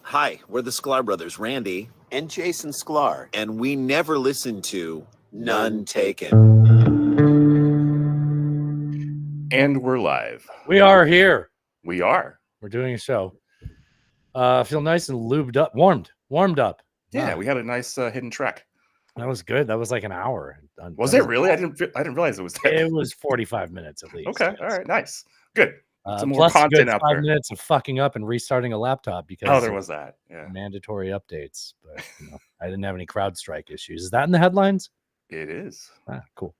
Hi, we're the Sklar brothers, Randy and Jason Sklar, and we never listen to None Taken. And we're live. We are here. We are. We're doing a show. Feel nice and lubed up, warmed up. Yeah, Wow. we had a nice hidden track. That was good. That was like an hour. Was it really? I didn't realize it was that. It was 45 minutes at least. Okay. Yes. All right. Nice. Good. Some more Plus content good out 5 there. minutes of fucking up and restarting a laptop because Oh, there was that. Yeah. mandatory updates. But I didn't have any CrowdStrike issues. Is that in the headlines? It is. Cool.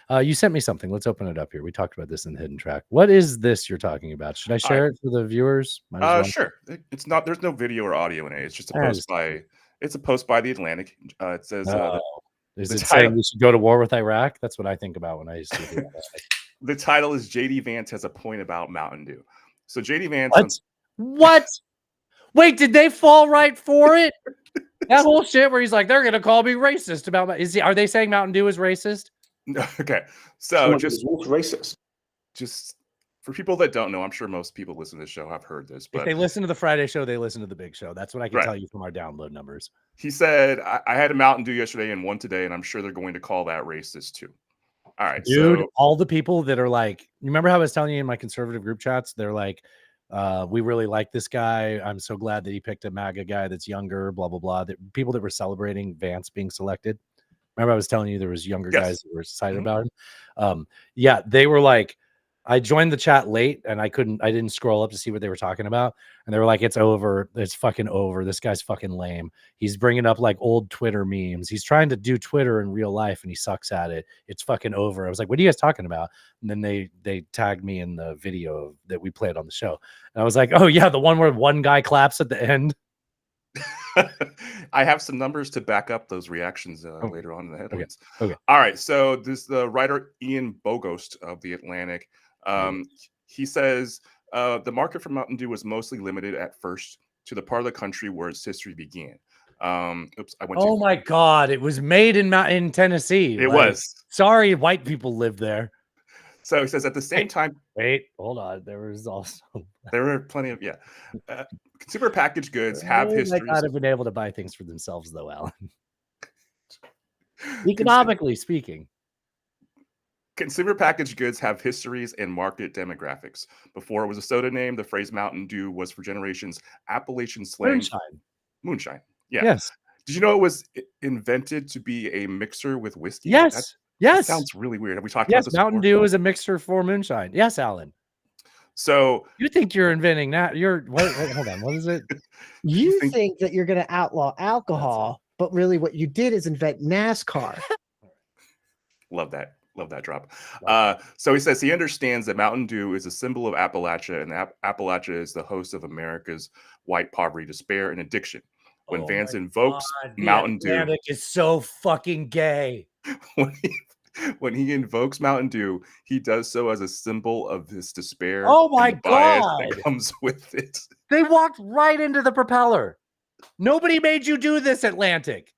You sent me something. Let's open it up here. We talked about this in the hidden track. What is this you're talking about? Should I share it for the viewers? Sure. It's not. There's no video or audio in it. It's just a post by. It's a post by the Atlantic. It says. Is it saying we should go to war with Iraq? That's what I think about when I used to do that. The title is JD Vance has a point about Mountain Dew. So JD Vance. What? Wait, did they fall right for it? That whole shit where he's like, they're gonna call me racist about. Are they saying Mountain Dew is racist? Okay, so just racist. Just for people that don't know, I'm sure most people listen to the show have heard this. But if they listen to the Friday show, they listen to the big show. That's what I can tell you from our download numbers. He said, I had a Mountain Dew yesterday and one today, and I'm sure they're going to call that racist too. All right, dude. So, all the people that are like, you remember how I was telling you in my conservative group chats? They're like, we really like this guy. I'm so glad that he picked a MAGA guy that's younger, blah, blah, blah. People that were celebrating Vance being selected. Remember I was telling you there was younger guys that were excited about him. Yeah, they were like, I joined the chat late and I didn't scroll up to see what they were talking about. And they were like, it's over. It's fucking over. This guy's fucking lame. He's bringing up like old Twitter memes. He's trying to do Twitter in real life and he sucks at it. It's fucking over. I was like, what are you guys talking about? And then they tagged me in the video that we played on the show. And I was like, oh yeah, the one where one guy claps at the end. I have some numbers to back up those reactions later on in the headlines. Okay. All right. So the writer Ian Bogost of The Atlantic, he says the market for Mountain Dew was mostly limited at first to the part of the country where its history began. Oh my God. It was made in Tennessee. It was. Sorry, white people lived there. So he says at the same time. Wait, hold on. There were plenty of consumer packaged goods have histories. They might have been able to buy things for themselves, though, Alan. Economically speaking, consumer packaged goods have histories and market demographics. Before it was a soda name, the phrase Mountain Dew was for generations Appalachian slang. Moonshine. Yeah. Yes. Did you know it was invented to be a mixer with whiskey? Yes. That sounds really weird. Have we talked about this Mountain before? Dew is a mixer for moonshine. Yes, Alan. So you think you're inventing that? Hold on. What is it? You think that you're going to outlaw alcohol, but really what you did is invent NASCAR. Love that drop. So he says he understands that Mountain Dew is a symbol of Appalachia, and Appalachia is the host of America's white poverty, despair, and addiction. When Vance invokes Mountain Dew, Atlantic is so fucking gay. When he invokes Mountain Dew, he does so as a symbol of his despair. Oh my God! That comes with it. They walked right into the propeller. Nobody made you do this, Atlantic.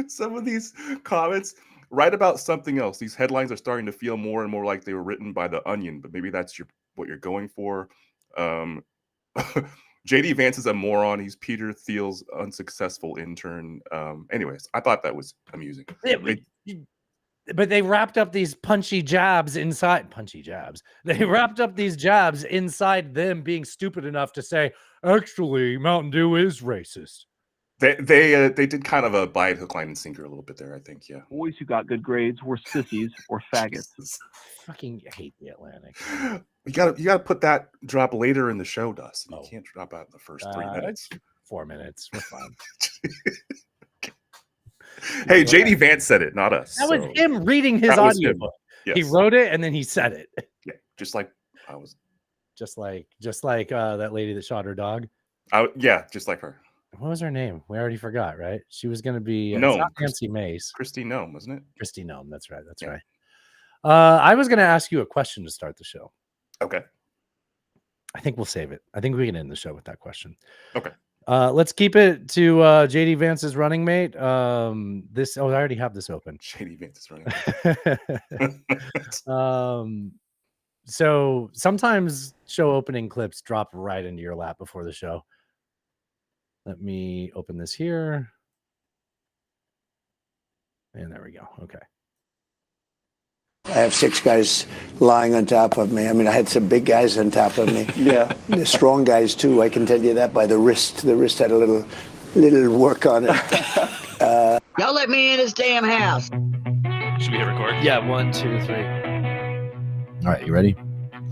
Some of these comments write about something else. These headlines are starting to feel more and more like they were written by The Onion, but maybe that's what you're going for. JD Vance is a moron. He's Peter Thiel's unsuccessful intern. Anyways, I thought that was amusing. But they wrapped up these punchy jabs inside. They wrapped up these jabs inside them being stupid enough to say, actually, Mountain Dew is racist. They did kind of a buy it hook, line, and sinker a little bit there, I think. Yeah. Boys who got good grades were sissies or faggots. Fucking hate the Atlantic. You gotta put that drop later in the show, Dustin. You can't drop out in the first 3 minutes. 4 minutes. We're fine. Hey, JD Vance said it, not us. That was him reading his audiobook. Yes. He wrote it and then he said it. Yeah, just like I was. Just like that lady that shot her dog. Yeah, just like her. What was her name? We already forgot, right? She was going to be Nancy Mace. Kristi Noem, wasn't it? Kristi Noem. That's right. That's right. I was going to ask you a question to start the show. Okay. I think we'll save it. I think we can end the show with that question. Okay. Let's keep it to JD Vance's running mate. I already have this open. JD Vance's running mate. So sometimes show opening clips drop right into your lap before the show. Let me open this here. And there we go. Okay. I have 6 guys lying on top of me. I mean, I had some big guys on top of me. Yeah. The strong guys too. I can tell you that by the wrist. The wrist had a little work on it. Y'all let me in this damn house. Should we hit record? Yeah, 1, 2, 3. All right, you ready?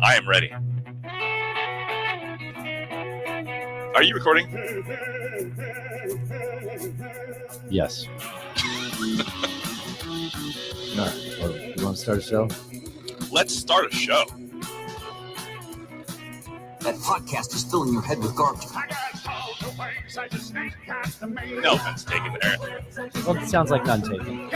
I am ready. Are you recording? Yes. All right. Well, you want to start a show? Let's start a show. That podcast is filling your head with garbage. No offense taken there. Well, it sounds like none taken.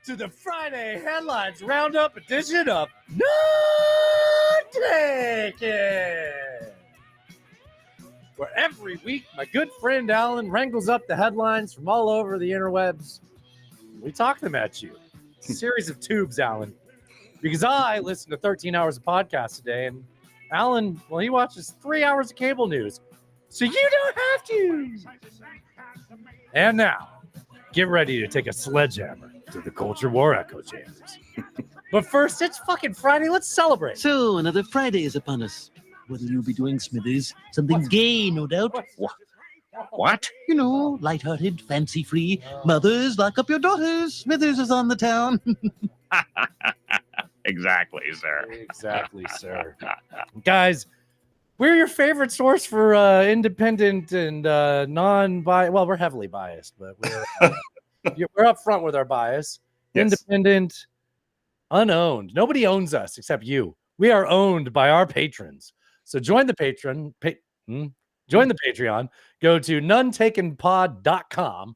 To the Friday Headlines Roundup edition of Not Taken, where every week my good friend Alan wrangles up the headlines from all over the interwebs. We talk them at you. It's a series of tubes, Alan, because I listen to 13 hours of podcasts a day, and Alan, well, he watches 3 hours of cable news, so you don't have to. And now, get ready to take a sledgehammer to the Culture War echo chambers. But first, it's fucking Friday. Let's celebrate. So, another Friday is upon us. What'll you be doing, Smithers? Something gay, no doubt. What? You know, lighthearted, fancy-free. Mothers, lock up your daughters. Smithers is on the town. Exactly, sir. Exactly, sir. Guys, we're your favorite source for independent and non-biased. Well, we're heavily biased, but we're up front with our bias. Yes. Independent, unowned. Nobody owns us except you. We are owned by our patrons. So join the Patreon. Join the Patreon. Go to nonetakenpod.com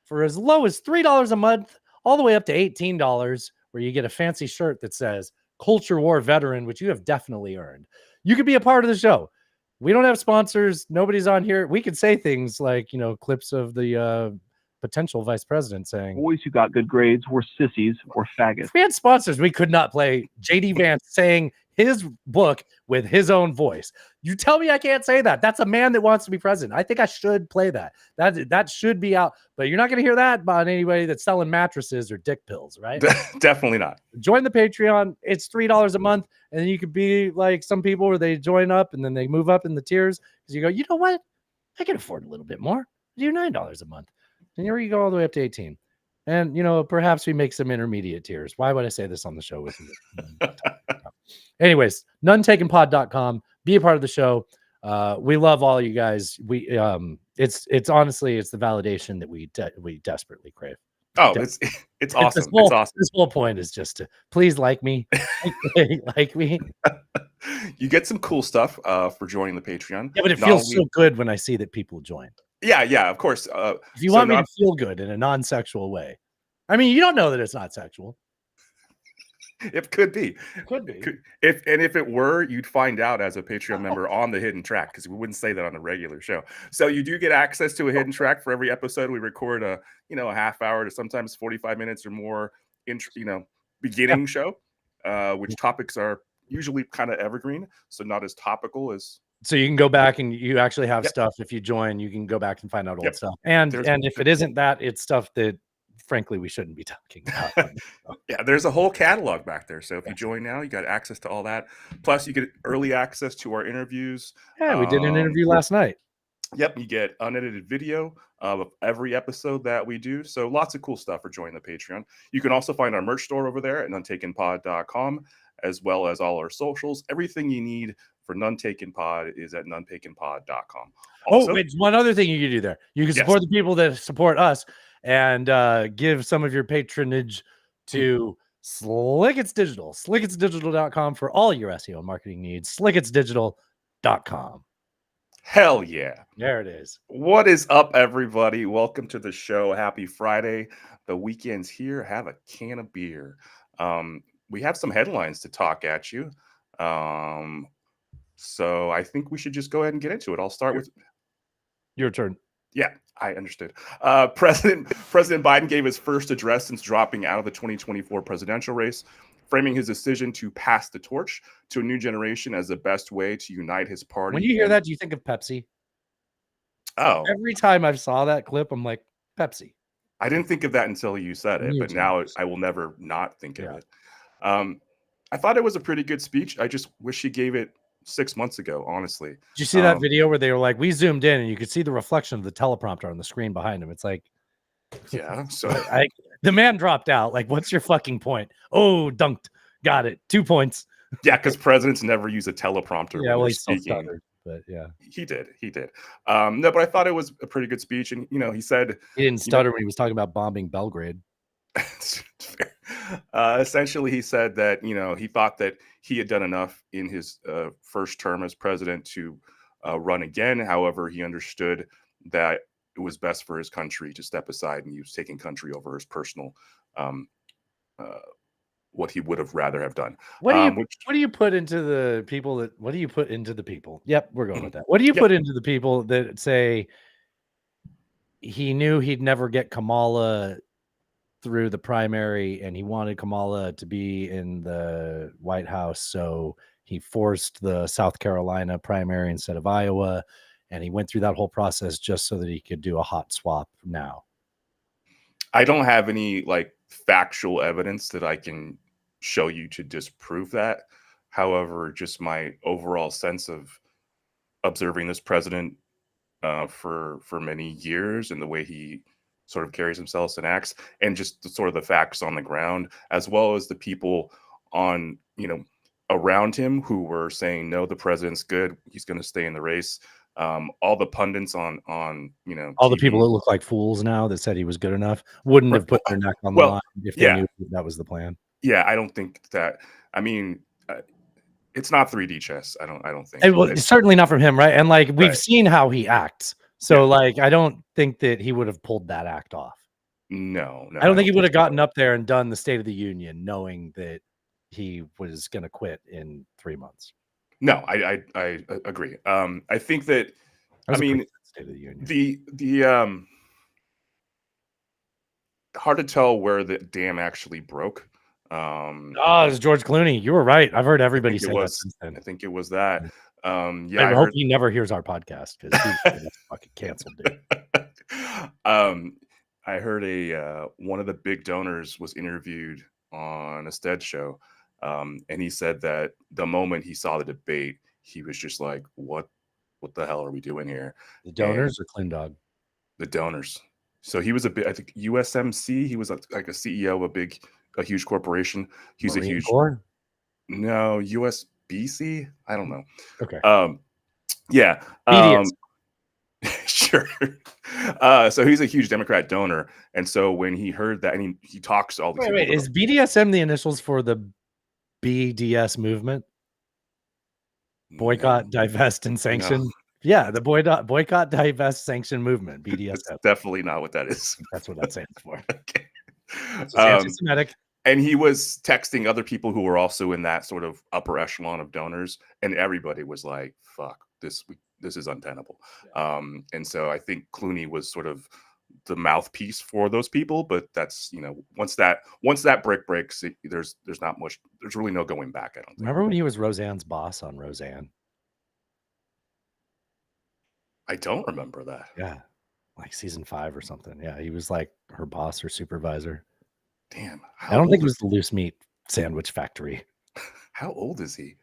for as low as $3 a month, all the way up to $18, where you get a fancy shirt that says Culture War Veteran, which you have definitely earned. You could be a part of the show. We don't have sponsors. Nobody's on here. We could say things like, clips of the potential vice president saying, Boys who got good grades were sissies or faggots. if we had sponsors, we could not play JD Vance saying his book with his own voice. You tell me I can't say that. That's a man that wants to be president. I think I should play that. That should be out. But you're not going to hear that about anybody that's selling mattresses or dick pills, right? Definitely not. Join the Patreon. It's $3 a month. And then you could be like some people where they join up and then they move up in the tiers because you go, you know what? I can afford a little bit more. Do $9 a month. And here you go all the way up to 18. And, perhaps we make some intermediate tiers. Why would I say this on the show with you? Anyways, nonetakenpod.com. Be a part of the show. We love all you guys. It's honestly, it's the validation that we desperately crave. Oh, it's awesome. It's awesome. This whole point is just to please like me. Like me. You get some cool stuff for joining the Patreon. Yeah, but it feels so good when I see that people join. Yeah, of course. If you want me to feel good in a non-sexual way, I mean, you don't know that it's not sexual. It could be. It could be. If it were, you'd find out as a Patreon member on the hidden track, because we wouldn't say that on a regular show. So you do get access to a hidden track for every episode. We record a half hour to sometimes 45 minutes or more beginning show, which topics are usually kind of evergreen, so not as topical as. So you can go back and you actually have stuff. If you join, you can go back and find out old stuff. And if it isn't that, it's stuff that frankly we shouldn't be talking about. Yeah, there's a whole catalog back there. So if you join now, you got access to all that. Plus you get early access to our interviews. Yeah, we did an interview last night. Yep, you get unedited video of every episode that we do. So lots of cool stuff for joining the Patreon. You can also find our merch store over there at nonetakenpod.com, as well as all our socials. Everything you need for None Taken Pod is at nonetakenpod.com. Also, wait, one other thing you can do there. You can support the people that support us and give some of your patronage to Slickets Digital. Slicketsdigital.com for all your SEO marketing needs. Slicketsdigital.com. Hell yeah. There it is. What is up, everybody? Welcome to the show. Happy Friday. The weekend's here. Have a can of beer. We have some headlines to talk at you. So I think we should just go ahead and get into it. I'll start with Your turn. Yeah, I understood. President Biden gave his first address since dropping out of the 2024 presidential race, framing his decision to pass the torch to a new generation as the best way to unite his party. When you hear that, do you think of Pepsi? Oh, Every time I saw that clip, I'm like, Pepsi. I didn't think of that until you said it, New but now generation. I will never not think of Yeah. it. I thought it was a pretty good speech. I just wish he gave it 6 months ago, honestly. Did you see that video where they were like, we zoomed in and you could see the reflection of the teleprompter on the screen behind him? It's like, Yeah, so the man dropped out. Like, what's your fucking point? Oh, dunked. Got it. 2 points. yeah, because presidents never use a teleprompter Yeah, when well, they're he still speaking. stuttered, but yeah. He did. No, but I thought it was a pretty good speech, and he said He didn't stutter when he was talking about bombing Belgrade. essentially he said that he thought that he had done enough in his first term as president to run again. However, he understood that it was best for his country to step aside, and he was taking country over his personal what he would have rather have done. What do you Which, what do you put into the people that what do you put into the people? Yep, we're going with that. What do you Yep. put into the people that say he knew he'd never get Kamala through the primary and he wanted Kamala to be in the White House, so he forced the South Carolina primary instead of Iowa, and he went through that whole process just so that he could do a hot swap now? I don't have any factual evidence that I can show you to disprove that. However, just my overall sense of observing this president for many years and the way he sort of carries himself and acts, and just sort of the facts on the ground, as well as the people on around him who were saying, no, the president's good, he's going to stay in the race. All the pundits on all the people TV. that look like fools now that said he was good enough wouldn't have put their neck on the Well, line if they yeah. knew that was the plan. Yeah, I don't think that. I mean, it's not 3D chess. I don't think. Well, it's certainly not from him, right? And we've Right. seen how he acts, so I don't think that he would have pulled that act off. No, I don't think he would have so. gotten up there and done the State of the Union knowing that he was going to quit in 3 months. No, I agree. I think that. That was I a mean, pretty good State of the Union. the hard to tell where the dam actually broke. Oh, it's George Clooney. You were right. I've heard everybody I think say it that was. since then. I think it was that. Yeah, I I hope heard. he never hears our podcast because he's fucking canceled, dude. I heard one of the big donors was interviewed on a Stead show, and he said that the moment he saw the debate, he was just like, "What the hell are we doing here?" The donors or Clean Dog? The donors. So he was a bit, I think, USMC. He was like a CEO of a huge corporation. He's a Marine huge Corps? no USBC. I don't know. Okay. Yeah. BDS. Sure. So he's a huge Democrat donor, and so when he heard that, and he talks to all these Wait, people. is BDSM the initials for the BDS movement? Boycott, divest, and sanction. No. Yeah, the boycott, divest, sanction movement. BDSM. It's definitely not what that is. That's what that stands for. Okay. It's anti-Semitic. And he was texting other people who were also in that sort of upper echelon of donors, and everybody was like, "Fuck, this is untenable." And so I think Clooney was sort of the mouthpiece for those people, but that's once that brick breaks, there's not much. There's really no going back. I don't think. Remember when he was Roseanne's boss on Roseanne? I don't remember that. Yeah, like season 5 or something. Yeah, he was like her boss or supervisor. Damn. I don't think it was the Loose Meat Sandwich Factory. How old is he?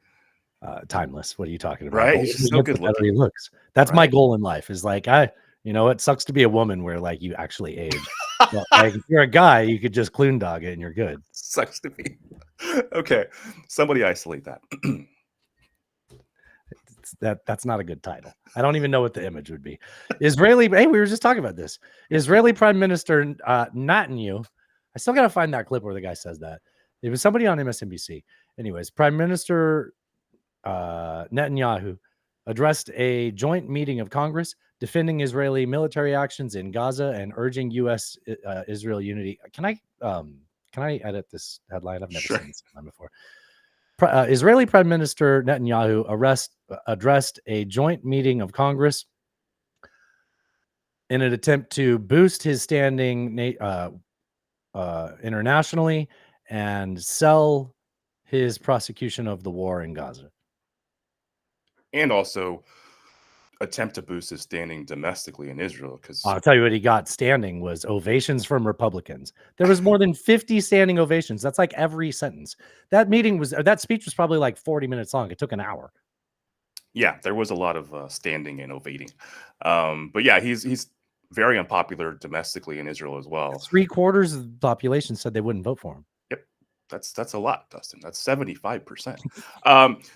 Timeless. What are you talking about? Right, The he's older still he gets, good the better looking. he looks. That's my Right. goal in life. Is it sucks to be a woman where you actually age. But, if you're a guy, you could just Clune dog it and you're good. Sucks to be. Okay, somebody isolate that. That's not a good title. I don't even know what the image would be. Israeli. Hey, we were just talking about this. Israeli Prime Minister Netanyahu. I still gotta find that clip where the guy says that. It was somebody on MSNBC. Anyways, Prime Minister Netanyahu addressed a joint meeting of Congress defending Israeli military actions in Gaza and urging U.S. Israel unity. Can I edit this headline? I've never Sure. seen this headline before. Israeli Prime Minister Netanyahu addressed a joint meeting of Congress in an attempt to boost his standing internationally and sell his prosecution of the war in Gaza. And also attempt to boost his standing domestically in Israel, because I'll tell you what he got standing was ovations from Republicans. There was more than 50 standing ovations. That's like every sentence. That speech was probably like 40 minutes long. It took an hour. yeah, there was a lot of standing and ovating. But yeah, he's very unpopular domestically in Israel as well. 3/4 of the population said they wouldn't vote for him. That's a lot, Dustin. That's 75%.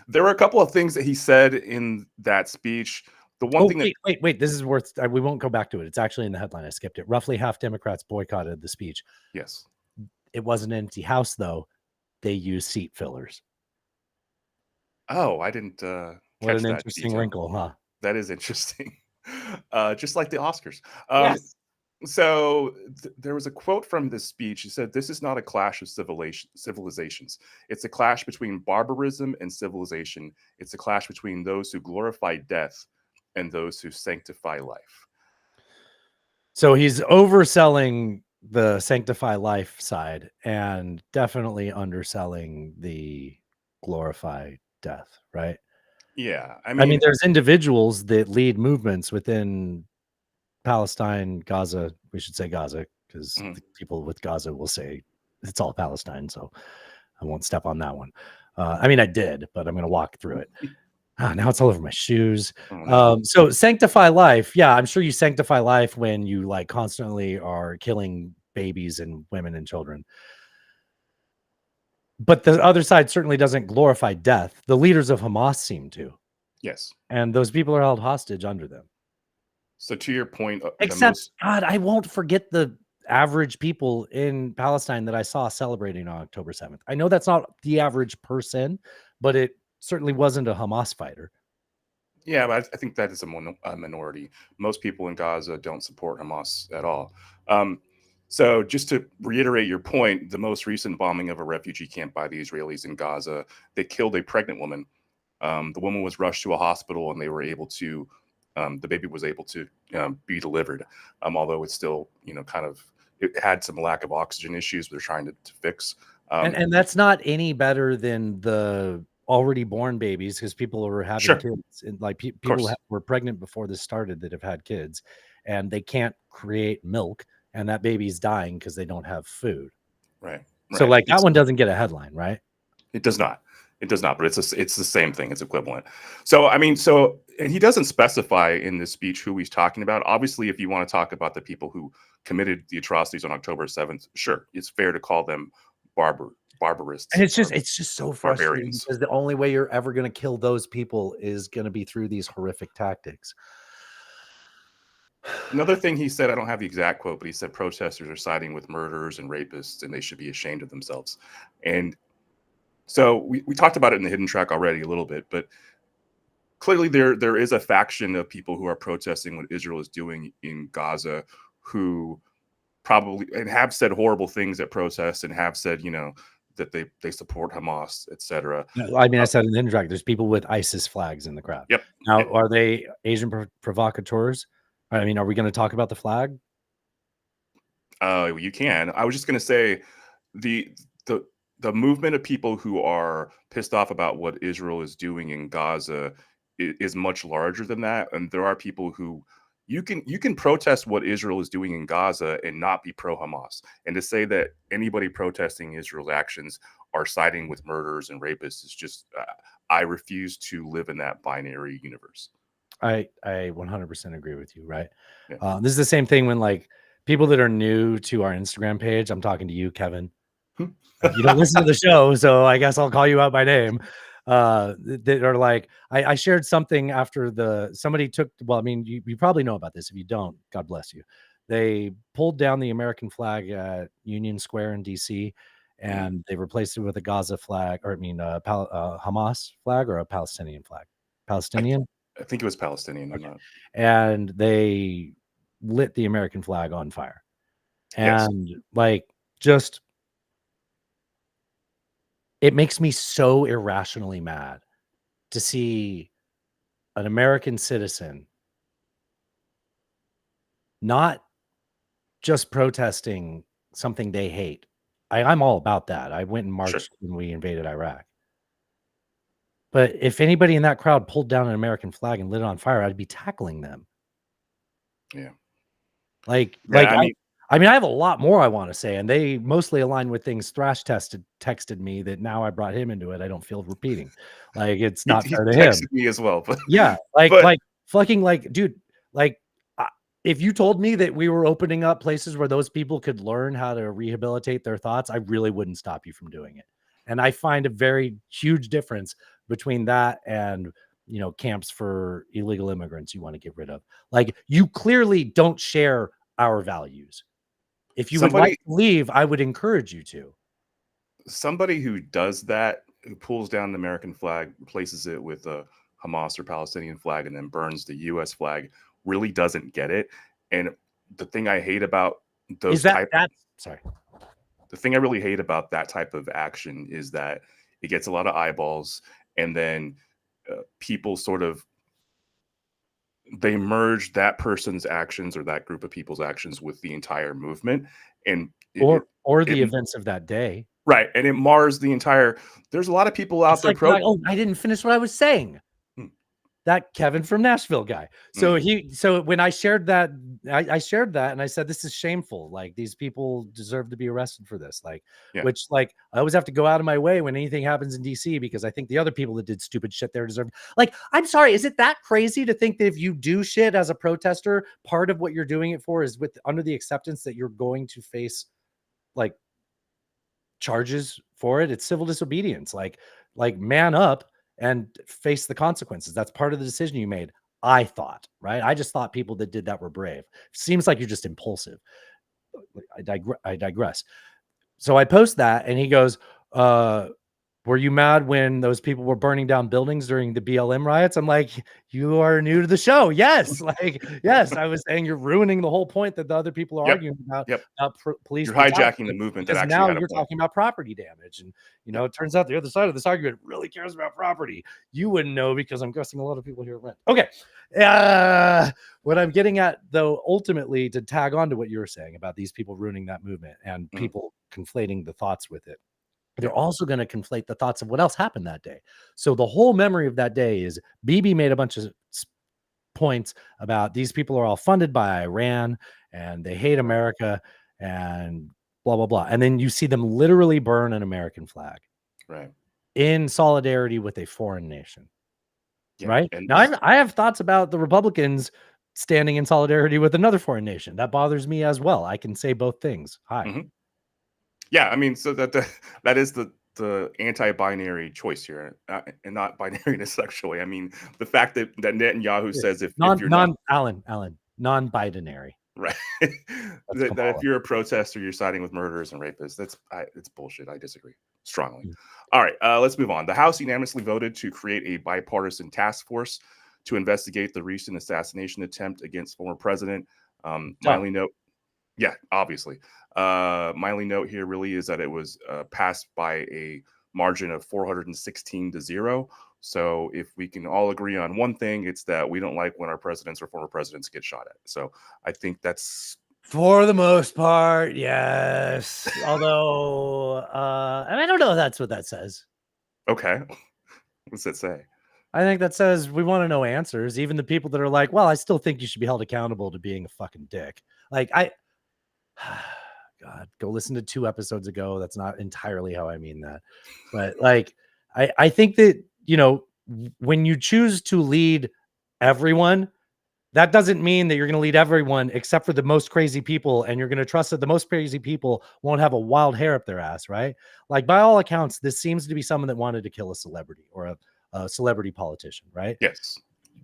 There were a couple of things that he said in that speech. The one thing wait. This is worth. We won't go back to it. It's actually in the headline. I skipped it. Roughly half Democrats boycotted the speech. yes. It wasn't an empty house, though. They used seat fillers. Oh, I didn't What catch an that interesting detail. wrinkle, huh? That is interesting. Just like the Oscars. Yes. So there was a quote from this speech. He said, "This is not a clash of civilizations. It's a clash between barbarism and civilization. It's a clash between those who glorify death and those who sanctify life." So he's overselling the sanctify life side and definitely underselling the glorify death, right? Yeah, I mean, there's individuals that lead movements within Palestine, Gaza. We should say Gaza because people with Gaza will say it's all Palestine. So I won't step on that one. I mean, I did, but I'm going to walk through it. Now it's all over my shoes. So sanctify life. Yeah, I'm sure you sanctify life when you like constantly are killing babies and women and children. But the other side certainly doesn't glorify death. The leaders of Hamas seem to. yes. And those people are held hostage under them. So to your point, Except, God, I won't forget the average people in Palestine that I saw celebrating on October 7th. I know that's not the average person, but it certainly wasn't a Hamas fighter. yeah, but I think that is a minority. Most people in Gaza don't support Hamas at all. So just to reiterate your point, the most recent bombing of a refugee camp by the Israelis in Gaza, they killed a pregnant woman. The woman was rushed to a hospital and they were able to, the baby was able to be delivered. Although it's still, it had some lack of oxygen issues they're trying to fix. And that's not any better than the already born babies because people were having Sure. kids and like people were pregnant before this started that have had kids and they can't create milk and that baby's dying because they don't have food. Right. So like that one doesn't get a headline, right? It does not. It does not, but it's the same thing. It's equivalent. So, I mean, and he doesn't specify in this speech who he's talking about. Obviously, if you want to talk about the people who committed the atrocities on October 7th, sure, it's fair to call them barbarists. And it's just so frustrating barbarians. because the only way you're ever going to kill those people is going to be through these horrific tactics. Another thing he said, I don't have the exact quote, but he said protesters are siding with murderers and rapists and they should be ashamed of themselves. And so we talked about it in the hidden track already a little bit, but clearly there is a faction of people who are protesting what Israel is doing in Gaza who probably and have said horrible things at protests and have said, that they support Hamas, etc. I mean, I said in the hidden track, there's people with ISIS flags in the crowd. Yep. Now, are they Asian provocateurs? I mean, are we going to talk about the flag? You can. I was just going to say the movement of people who are pissed off about what Israel is doing in Gaza is much larger than that. And there are people who you can protest what Israel is doing in Gaza and not be pro-Hamas. And to say that anybody protesting Israel's actions are siding with murderers and rapists is just, I refuse to live in that binary universe. I 100% agree with you, right? Yeah. This is the same thing when like people that are new to our Instagram page, I'm talking to you, Kevin. You don't listen to the show, so I guess I'll call you out by name. That are like, I shared something after somebody took, well, I mean, you probably know about this. If you don't, God bless you. They pulled down the American flag at Union Square in DC and they replaced it with a Gaza flag, or Hamas flag or a Palestinian flag. Palestinian? I think it was Palestinian. I'm Okay. not. And they lit the American flag on fire. Yes. And like, just, it makes me so irrationally mad to see an American citizen not just protesting something they hate. I'm all about that. I went and marched when we invaded Iraq. But if anybody in that crowd pulled down an American flag and lit it on fire, I'd be tackling them. Yeah. Like, Yeah, I mean, I have a lot more I want to say, and they mostly align with things Thrash texted me that now I brought him into it. I don't feel repeating. Like, it's not he fair to him. texted me as well, but Yeah, but- like fucking like, dude, like, if you told me that we were opening up places where those people could learn how to rehabilitate their thoughts, I really wouldn't stop you from doing it. And I find a very huge difference between that and, you know, camps for illegal immigrants you want to get rid of. Like, you clearly don't share our values. If you would like to leave, I would encourage you to. Somebody who does that, who pulls down the American flag, replaces it with a Hamas or Palestinian flag, and then burns the U.S. flag, really doesn't get it. And the thing I hate about those The thing I really hate about that type of action is that it gets a lot of eyeballs, and then people sort of, they merge that person's actions or that group of people's actions with the entire movement, and or the events of that day. Right. And it mars the entire, there's a lot of people out there. I didn't finish what I was saying. That Kevin from Nashville guy. So so when I shared that, I shared that and I said, this is shameful. Like, these people deserve to be arrested for this. Like, which, like, I always have to go out of my way when anything happens in DC, because I think the other people that did stupid shit there deserve, like, I'm sorry. Is it that crazy to think that if you do shit as a protester, part of what you're doing it for is under the acceptance that you're going to face like charges for it? It's civil disobedience. Like man up and face the consequences. That's part of the decision you made. I thought, right? I just thought people that did that were brave. Seems like you're just impulsive. I digress. So I post that and he goes, were you mad when those people were burning down buildings during the BLM riots? I'm like, you are new to the show. Yes. Like, yes, I was saying you're ruining the whole point that the other people are arguing about. Police. You're hijacking the movement that actually now had a you're point. talking about property damage. And, you know, it turns out the other side of this argument really cares about property. You wouldn't know because I'm guessing a lot of people here rent. Okay. What I'm getting at, though, ultimately, to tag on to what you were saying about these people ruining that movement and people conflating the thoughts with it. They're also going to conflate the thoughts of what else happened that day. So the whole memory of that day is Bibi made a bunch of points about these people are all funded by Iran and they hate America and blah, blah, blah. And then you see them literally burn an American flag. Right. In solidarity with a foreign nation. Yeah, right. Now, I have thoughts about the Republicans standing in solidarity with another foreign nation. That bothers me as well. I can say both things. Hi. Mm-hmm. Yeah, I mean, so that is the anti-binary choice here, and not binary sexually. I mean, the fact that Netanyahu says if you're non-binary, right, that if you're a protester, you're siding with murderers and rapists. It's bullshit. I disagree strongly. All right, let's move on. The House unanimously voted to create a bipartisan task force to investigate the recent assassination attempt against former president. My only note, yeah, obviously. My only note here really is that it was passed by a margin of 416-0. So if we can all agree on one thing, it's that we don't like when our presidents or former presidents get shot at. So I think that's, for the most part, yes. Although I don't know if that's what that says. Okay. What's that say? I think that says we want to know answers. Even the people that are like, well, I still think you should be held accountable to being a fucking dick. Like, God, go listen to 2 episodes ago. That's not entirely how I mean that. But like, I think that, you know, when you choose to lead everyone, that doesn't mean that you're going to lead everyone except for the most crazy people. And you're going to trust that the most crazy people won't have a wild hair up their ass, right? Like, by all accounts, this seems to be someone that wanted to kill a celebrity or a celebrity politician, right? Yes.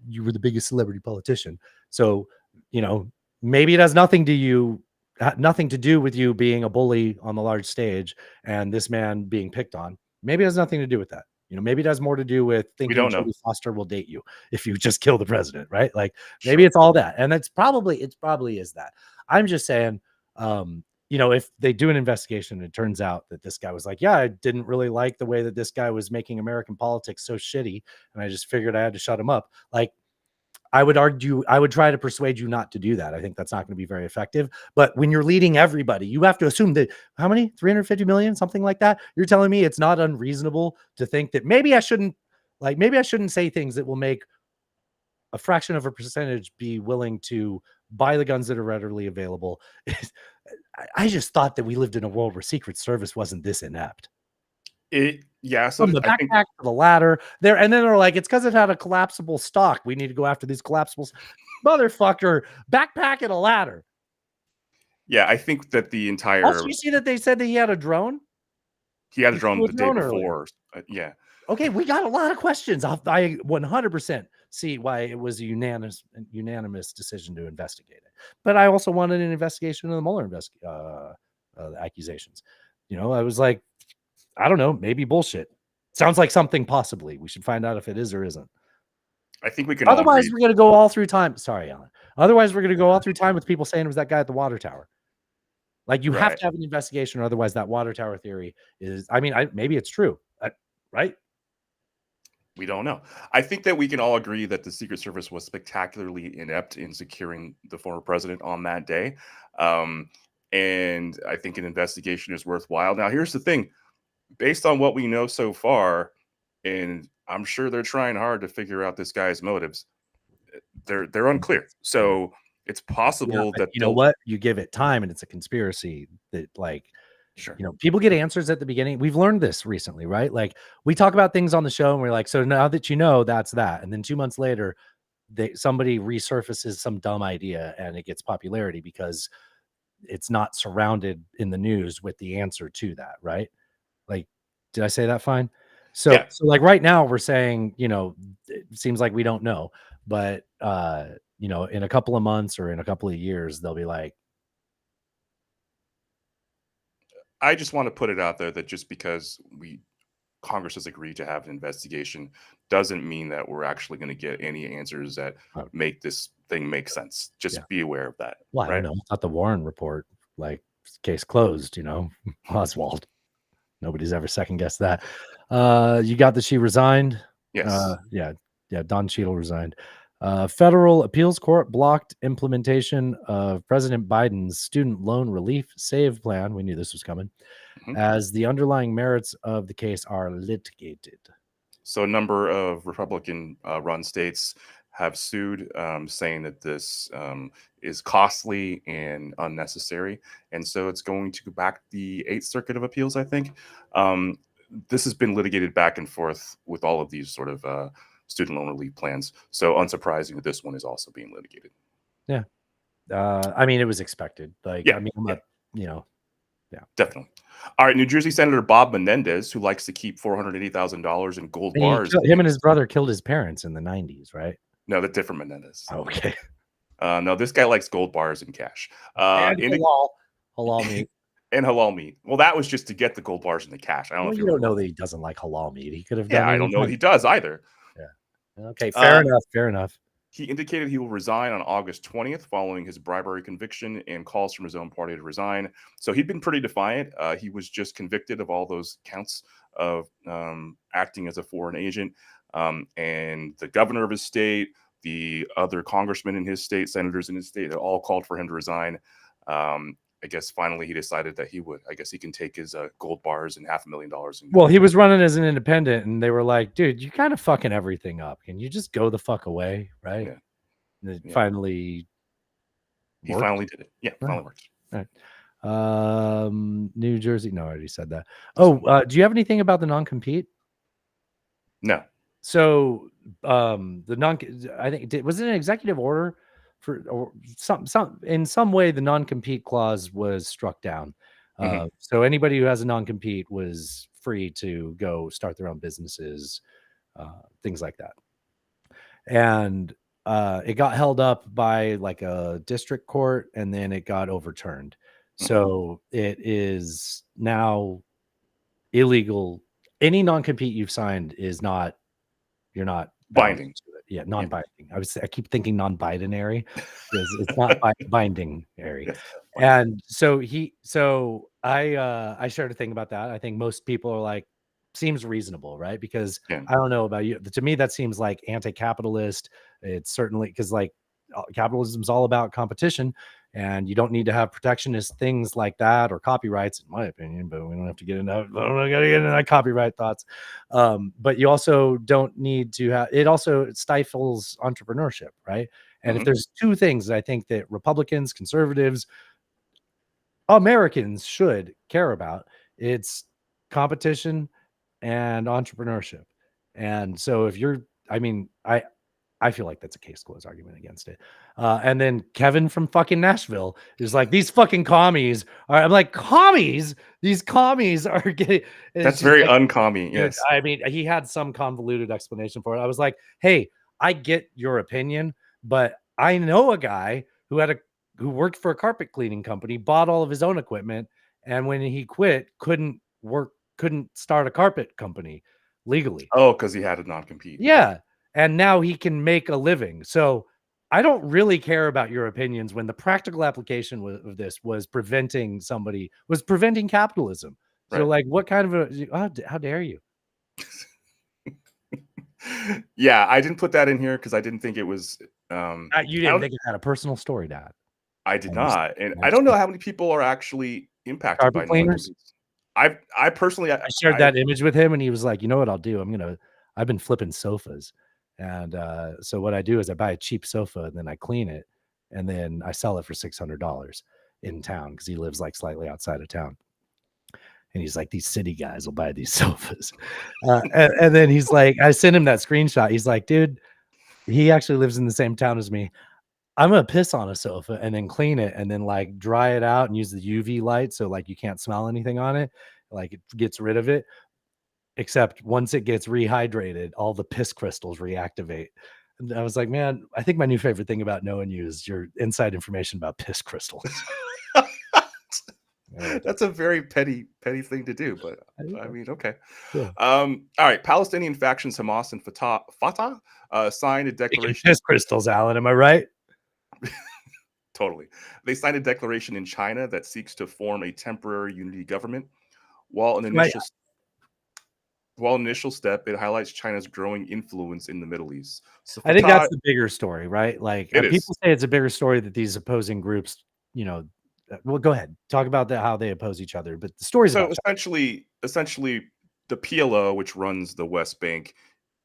You were the biggest celebrity politician. So, you know, maybe it has nothing to do with you being a bully on the large stage and this man being picked on. Maybe it has nothing to do with that. You know, maybe it has more to do with thinking don't know. Jodie Foster will date you if you just kill the president, right? Like maybe it's all that, and it probably is that. I'm just saying, you know, if they do an investigation and it turns out that this guy was like, yeah, I didn't really like the way that this guy was making American politics so shitty, and I just figured I had to shut him up. Like, I would try to persuade you not to do that. I think that's not going to be very effective. But when you're leading everybody, you have to assume that how many 350 million, something like that. You're telling me it's not unreasonable to think that maybe I shouldn't say things that will make a fraction of a percentage be willing to buy the guns that are readily available. I just thought that we lived in a world where Secret Service wasn't this inept. So From the I think backpack to the ladder there, and then they're like, it's because it had a collapsible stock. We need to go after these collapsibles. Motherfucker, backpack and a ladder. I think that the entire Also, you see that they said that he had a drone. he had a drone flew the a day drone earlier. before. Okay, we got a lot of questions. I 100% see why it was a unanimous decision to investigate it. But I also wanted an investigation of the Mueller accusations. You know, I was like, I don't know, maybe bullshit. Sounds like something possibly. We should find out if it is or isn't. I think we can. Otherwise, we're going to go all through time. Sorry, Alan. Otherwise, we're going to go all through time with people saying it was that guy at the water tower. Like, you have to have an investigation, or otherwise that water tower theory is, maybe it's true, right? We don't know. I think that we can all agree that the Secret Service was spectacularly inept in securing the former president on that day. And I think an investigation is worthwhile. Now, here's the thing. Based on what we know so far, and I'm sure they're trying hard to figure out this guy's motives, they're unclear. So it's possible that you know what, you give it time and it's a conspiracy that, like, sure, you know, people get answers at the beginning. We've learned this recently, right? Like, we talk about things on the show and we're like, so now that you know, that's that. And then 2 months later, somebody resurfaces some dumb idea and it gets popularity because it's not surrounded in the news with the answer to that, right? Like, did I say that fine? So like right now we're saying, you know, it seems like we don't know, but you know, in a couple of months or in a couple of years, they'll be like, I just want to put it out there that just because Congress has agreed to have an investigation doesn't mean that we're actually going to get any answers that make this thing make sense. Just be aware of that. Well, I don't know. It's not the Warren report, like, case closed, you know, Oswald. Nobody's ever second guessed that. You got that she resigned. Yes. Don Cheadle resigned. Federal appeals court blocked implementation of President Biden's student loan relief save plan. We knew this was coming, as the underlying merits of the case are litigated. So a number of Republican run states have sued, saying that this is costly and unnecessary. And so it's going to go back the 8th Circuit of Appeals, I think. This has been litigated back and forth with all of these sort of student loan relief plans. So unsurprising that this one is also being litigated. Yeah. I mean, it was expected. Like, Yeah, I mean, you know, definitely. All right. New Jersey Senator Bob Menendez, who likes to keep $480,000 in gold bars. Him and his brother killed his parents in the 90s, right? No, that's different Menendez. Okay. No, this guy likes gold bars and cash. And halal meat. And halal meat. Well, that was just to get the gold bars and the cash. I don't know if you don't know that he doesn't like halal meat. He could have done. Yeah, I don't know if he does either. Yeah. Okay. Fair enough. Fair enough. He indicated he will resign on August 20th following his bribery conviction and calls from his own party to resign. So he'd been pretty defiant. He was just convicted of all those counts of acting as a foreign agent. And the governor of his state, the other congressmen in his state, senators in his state, they all called for him to resign. I guess finally he decided that he would. I guess he can take his gold bars and $500,000. Well, he was running as an independent, and they were like, "Dude, you kind of fucking everything up. Can you just go the fuck away?" Right? Yeah. And finally, he finally did it. Yeah, finally worked. All right. New Jersey. No, I already said that. Oh, do you have anything about the non-compete? No. So I think was it an executive order or some in some way the non-compete clause was struck down. So anybody who has a non-compete was free to go start their own businesses, things like that. And it got held up by like a district court, and then it got overturned. So it is now illegal any non-compete you've signed is not, you're not bound Binding. to it. Yeah, non-binding. I keep thinking non-binary because it's not binding, Harry. Yes. And so I shared a thing about that. I think most people are like, seems reasonable, right? Because Yeah. I don't know about you. To me, that seems like anti-capitalist. It's certainly because like capitalism is all about competition, and you don't need to have protectionist things like that or copyrights, in my opinion. But we don't have to get into. I don't gotta get into that copyright thoughts. But you also don't need to have. It also stifles entrepreneurship, right? And if there's two things that I think that Republicans, conservatives, Americans should care about, it's competition and entrepreneurship. And so if you're, I mean, I feel like that's a case closed argument against it. And then Kevin from fucking Nashville is like, these fucking commies are, I'm like, commies? These commies are getting, That's very uncommie. Yes. I mean, he had some convoluted explanation for it. I was like, hey, I get your opinion, but I know a guy who worked for a carpet cleaning company, bought all of his own equipment, and when he quit, couldn't start a carpet company legally. Oh, because he had a non-compete. Yeah. And now he can make a living. So I don't really care about your opinions when the practical application of this was preventing capitalism. So Right. like, what kind of how dare you? Yeah, I didn't put that in here because I didn't think it was. You didn't think it had a personal story, Dad. I did not, and I don't know how many people are actually impacted Carpet by cleaners? I personally, I shared that image with him, and he was like, "You know what I'll do? I've been flipping sofas, and so what I do is I buy a cheap sofa, and then I clean it, and then I sell it for $600 in town because he lives like slightly outside of town." And he's like, "These city guys will buy these sofas," and then he's like, I sent him that screenshot. He's like, "Dude, he actually lives in the same town as me. I'm gonna piss on a sofa and then clean it and then like dry it out and use the UV light so like you can't smell anything on it, like it gets rid of it. Except once it gets rehydrated, all the piss crystals reactivate." And I was like, man, I think my new favorite thing about knowing you is your inside information about piss crystals. That's a very petty thing to do, but I mean, okay. Yeah. All right. Palestinian factions Hamas and Fatah signed a declaration. Piss crystals, Alan. Am I right? Totally. They signed a declaration in China that seeks to form a temporary unity government. While an initial step, it highlights China's growing influence in the Middle East. So I think that's the bigger story, right? Like people say it's a bigger story that these opposing groups, well, go ahead, talk about how they oppose each other. But the story's so about essentially, the PLO, which runs the West Bank,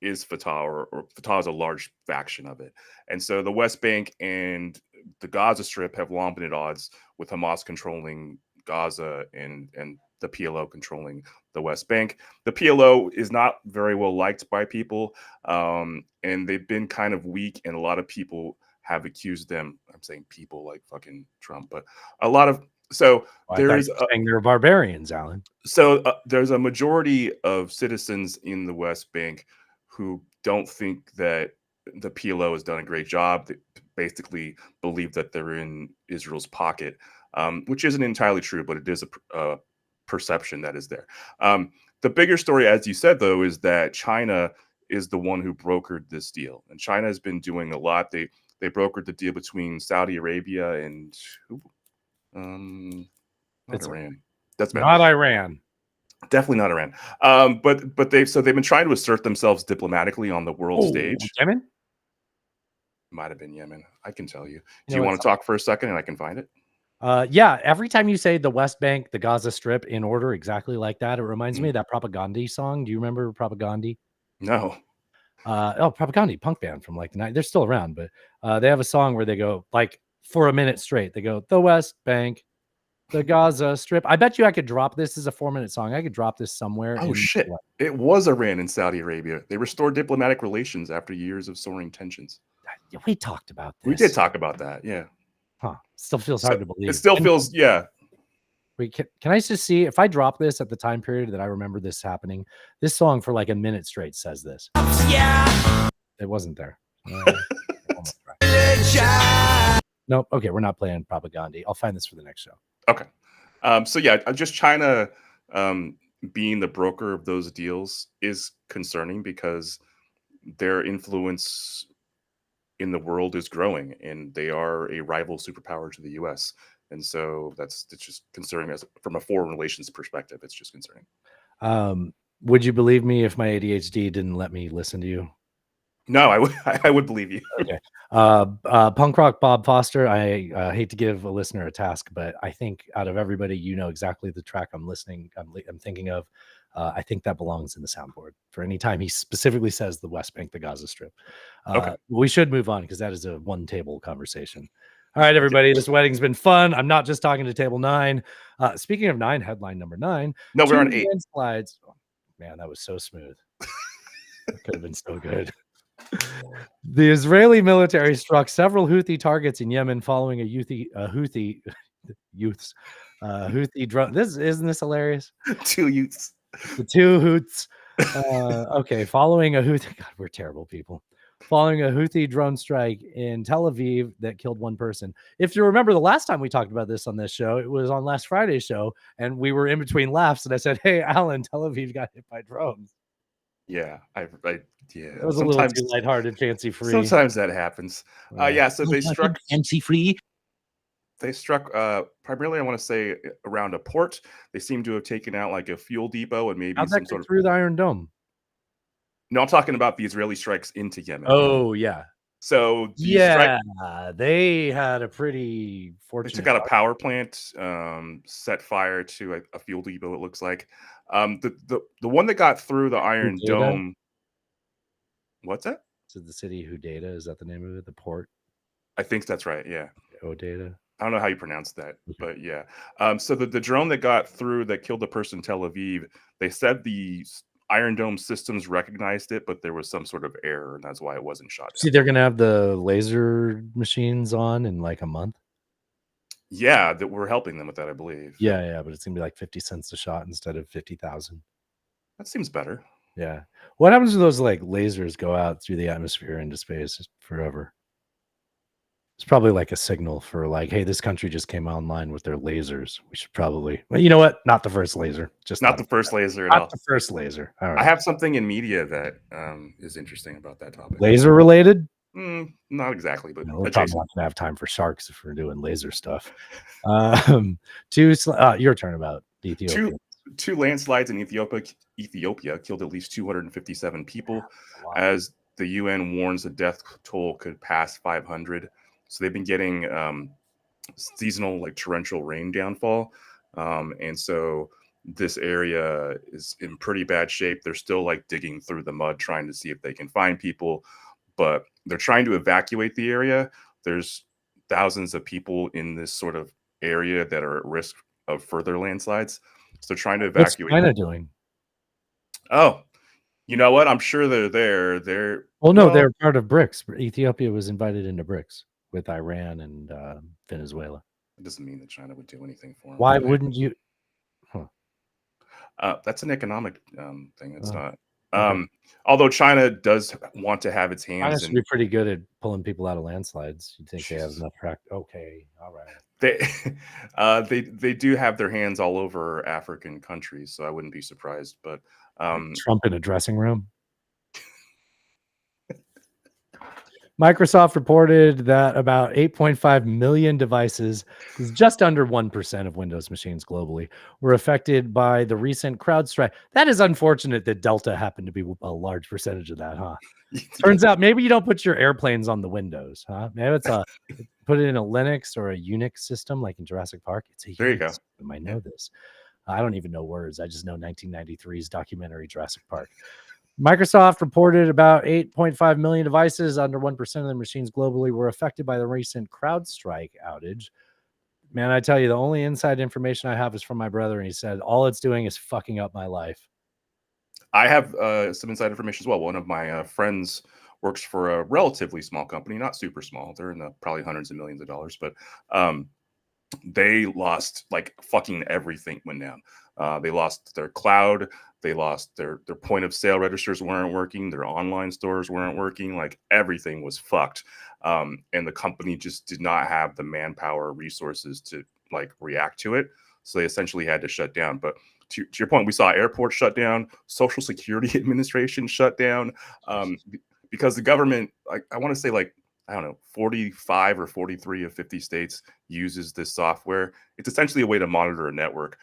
is Fatah, or Fatah is a large faction of it. And so the West Bank and the Gaza Strip have long been at odds, with Hamas controlling Gaza and the PLO controlling the West Bank. The PLO is not very well liked by people, and they've been kind of weak, and a lot of people have accused them. I'm saying people like fucking Trump, but a lot of they're barbarians, Alan. So there's a majority of citizens in the West Bank who don't think that the PLO has done a great job. They basically believe that they're in Israel's pocket, which isn't entirely true, but it is a perception that is there. The bigger story, as you said, though, is that China is the one who brokered this deal, and China has been doing a lot. They brokered the deal between Saudi Arabia and not Iran. That's not Iran. Definitely not Iran. But they've been trying to assert themselves diplomatically on the world stage. Yemen? Might have been Yemen. I can tell you. Do you want to talk for a second and I can find it? Yeah. Every time you say the West Bank, the Gaza Strip in order exactly like that, it reminds me of that Propagandhi song. Do you remember Propagandhi? No. Propagandhi, punk band from like the night. They're still around, but they have a song where they go like for a minute straight. They go the West Bank, the Gaza Strip. I bet you I could drop this as a 4-minute song. I could drop this somewhere. Oh shit! It was Iran and Saudi Arabia. They restored diplomatic relations after years of soaring tensions. We talked about this. We did talk about that. Yeah. Huh. Still feels hard to believe. It still feels, yeah. Can I just see if I drop this at the time period that I remember this happening? This song for like a minute straight says this. Yeah. It wasn't there. Nope. Okay, we're not playing Propagandhi. I'll find this for the next show. Okay. So yeah, just China being the broker of those deals is concerning because their influence in the world is growing, and they are a rival superpower to the U.S. And so it's just concerning as from a foreign relations perspective. It's just concerning. Would you believe me if my ADHD didn't let me listen to you? No, I would believe you. Okay. Punk rock Bob Foster. I hate to give a listener a task, but I think out of everybody, you know exactly the track I'm thinking of. I think that belongs in the soundboard for any time he specifically says the West Bank, the Gaza Strip. Okay. We should move on because that is a one table conversation. All right, everybody, this wedding's been fun. I'm not just talking to table 9. Speaking of 9, headline number 9. No, we're on 8. Landslides. Oh, man, that was so smooth. That could have been so good. The Israeli military struck several Houthi targets in Yemen following a Houthi drone. Isn't this hilarious? 2 youths. The 2 Houths. Okay, following a Houthi. God, we're terrible people. Following a Houthi drone strike in Tel Aviv that killed 1 person. If you remember the last time we talked about this on this show, it was on last Friday's show, and we were in between laughs, and I said, "Hey, Alan, Tel Aviv got hit by drones." Yeah, yeah. It was a little too lighthearted, fancy free. Sometimes that happens. Yeah, so they struck fancy free. They struck primarily, I want to say, around a port. They seem to have taken out like a fuel depot and maybe How'd some that sort get of. through the Iron Dome? No, I'm talking about the Israeli strikes into Yemen. Oh yeah. So they had a pretty they fortunate. took out a power plant, set fire to a fuel depot. It looks like the one that got through the Iron Dome. What's that? So the city Hudaydah, is that the name of it? The port? I think that's right. Yeah. Hudaydah. I don't know how you pronounce that, but yeah. So the drone that got through that killed the person in Tel Aviv, they said the Iron Dome systems recognized it, but there was some sort of error, and that's why it wasn't shot down. See, they're gonna have the laser machines on in like a month. Yeah, that we're helping them with that, I believe. Yeah, but it's gonna be like 50 cents a shot instead of 50,000. That seems better. Yeah. What happens when those like lasers go out through the atmosphere into space forever? It's probably like a signal for like, hey, this country just came online with their lasers. We should probably, well, you know what? Not the first laser. Just not the first laser at all. Not the first laser. All right. I have something in media that is interesting about that topic. Laser related? Not exactly, but we're probably not gonna have time for sharks if we're doing laser stuff. Your turn about Ethiopia. Two landslides in Ethiopia killed at least 257 people, as the UN warns the death toll could pass 500. So they've been getting seasonal, like torrential rain downfall, and so this area is in pretty bad shape. They're still like digging through the mud, trying to see if they can find people, but they're trying to evacuate the area. There's thousands of people in this sort of area that are at risk of further landslides. So they're trying to evacuate. What's China doing? Oh, you know what? I'm sure they're there. They're they're part of BRICS. Ethiopia was invited into BRICS with Iran and Venezuela. It doesn't mean that China would do anything for them. Why wouldn't you? That's an economic thing. It's not. Okay. Although China does want to have its hands. China should be pretty good at pulling people out of landslides. You think they have enough practice? Okay, all right. They do have their hands all over African countries, so I wouldn't be surprised. But Trump in a dressing room. Microsoft reported that about 8.5 million devices, just under 1% of Windows machines globally, were affected by the recent CrowdStrike. That is unfortunate that Delta happened to be a large percentage of that, huh? Turns out maybe you don't put your airplanes on the Windows, huh? Maybe it's put it in a Linux or a Unix system like in Jurassic Park. It's a there you go. System. I know this. I don't even know words. I just know 1993's documentary Jurassic Park. Microsoft reported about 8.5 million devices, under 1% of the machines globally, were affected by the recent CrowdStrike outage. Man, I tell you, the only inside information I have is from my brother, and he said, all it's doing is fucking up my life. I have some inside information as well. One of my friends works for a relatively small company, not super small. They're in the probably hundreds of millions of dollars, but they lost like fucking everything went down. They lost their cloud. They lost their point of sale registers weren't working. Their online stores weren't working. Like everything was fucked. And the company just did not have the manpower resources to like react to it. So they essentially had to shut down. But to your point, we saw airports shut down, Social Security Administration shut down, because the government, I want to say like, I don't know, 45 or 43 of 50 states uses this software. It's essentially a way to monitor a network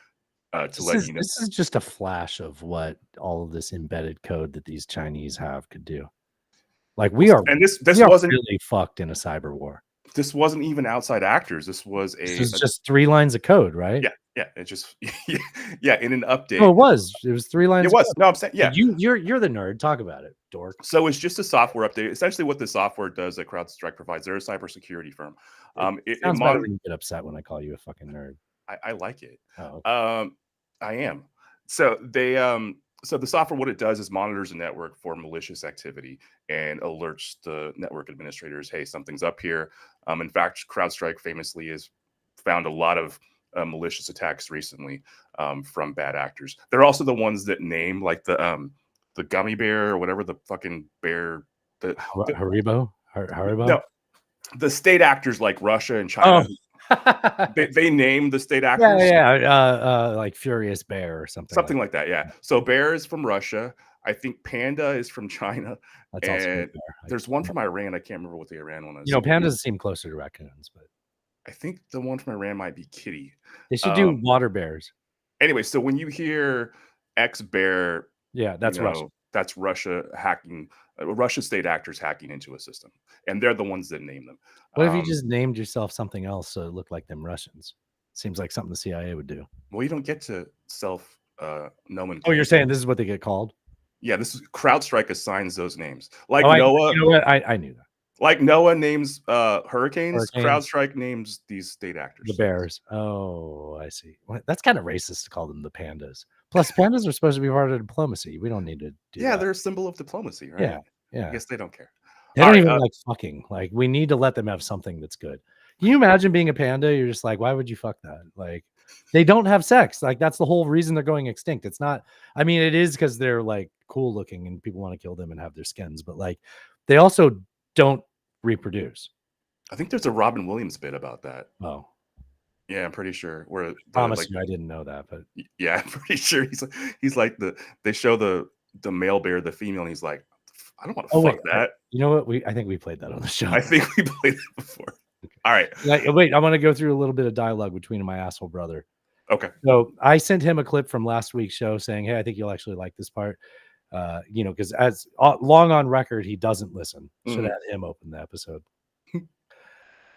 to let you know. This is just a flash of what all of this embedded code that these Chinese have could do. Like we are, and this we are wasn't really fucked in a cyber war. this wasn't even outside actors. This was This is just 3 lines of code, right? yeah. It just yeah, in an update. No, it was. It was 3 lines. It of was. code. No, I'm saying yeah. You're the nerd. Talk about it, dork. So it's just a software update. Essentially, what the software does that CrowdStrike provides, they're a cybersecurity firm. It Sounds better monitor- when you get upset when I call you a fucking nerd. I like it. Oh, I am. So they so the software, what it does is monitors a network for malicious activity and alerts the network administrators, hey, something's up here. In fact, CrowdStrike famously has found a lot of malicious attacks recently from bad actors. They're also the ones that name like the gummy bear or whatever the fucking bear. Haribo? Haribo? No, the state actors like Russia and China. Oh. They name the state actors. Like Furious Bear or something. Something like that, yeah. So Bear is from Russia. I think Panda is from China. That's also a And bear. there's one from Iran. I can't remember what the Iran one is. You know, pandas seem closer to raccoons, but I think the one from Iran might be Kitty. they should do water bears. Anyway, so when you hear X Bear, Yeah, that's Russia. That's Russia hacking, Russia state actors hacking into a system, and they're the ones that name them. What if you just named yourself something else so it looked like them Russians? Seems like something the CIA would do. Well, you don't get to self nomenclature. Oh, you're saying this is what they get called? Yeah, this is CrowdStrike assigns those names. Like Oh, Noah, you know what? I knew that. like Noah names hurricanes, Hurricanes. CrowdStrike names these state actors. The bears. Oh, I see. What? That's kind of racist to call them the pandas. Plus, pandas are supposed to be part of diplomacy. We don't need to do Yeah, that. they're a symbol of diplomacy, right? Yeah, yeah. I guess they don't care. They don't All right, even like fucking. Like, we need to let them have something that's good. Can you imagine being a panda? You're just like, why would you fuck that? Like, they don't have sex. Like, that's the whole reason they're going extinct. It's not, I mean, it is because they're like cool looking and people want to kill them and have their skins, but like, they also don't reproduce. I think there's a Robin Williams bit about that. Oh, Yeah, I'm pretty sure. Where promise you, I didn't know that, but yeah, I'm pretty sure he's like they show the male bear, the female, and he's like, I don't want to fuck that. You know what? I think we played that on the show. I think we played it before. All right. Wait, I want to go through a little bit of dialogue between my asshole brother. Okay. So I sent him a clip from last week's show saying, "Hey, I think you'll actually like this part." Because as long on record, he doesn't listen. Should have had him open the episode.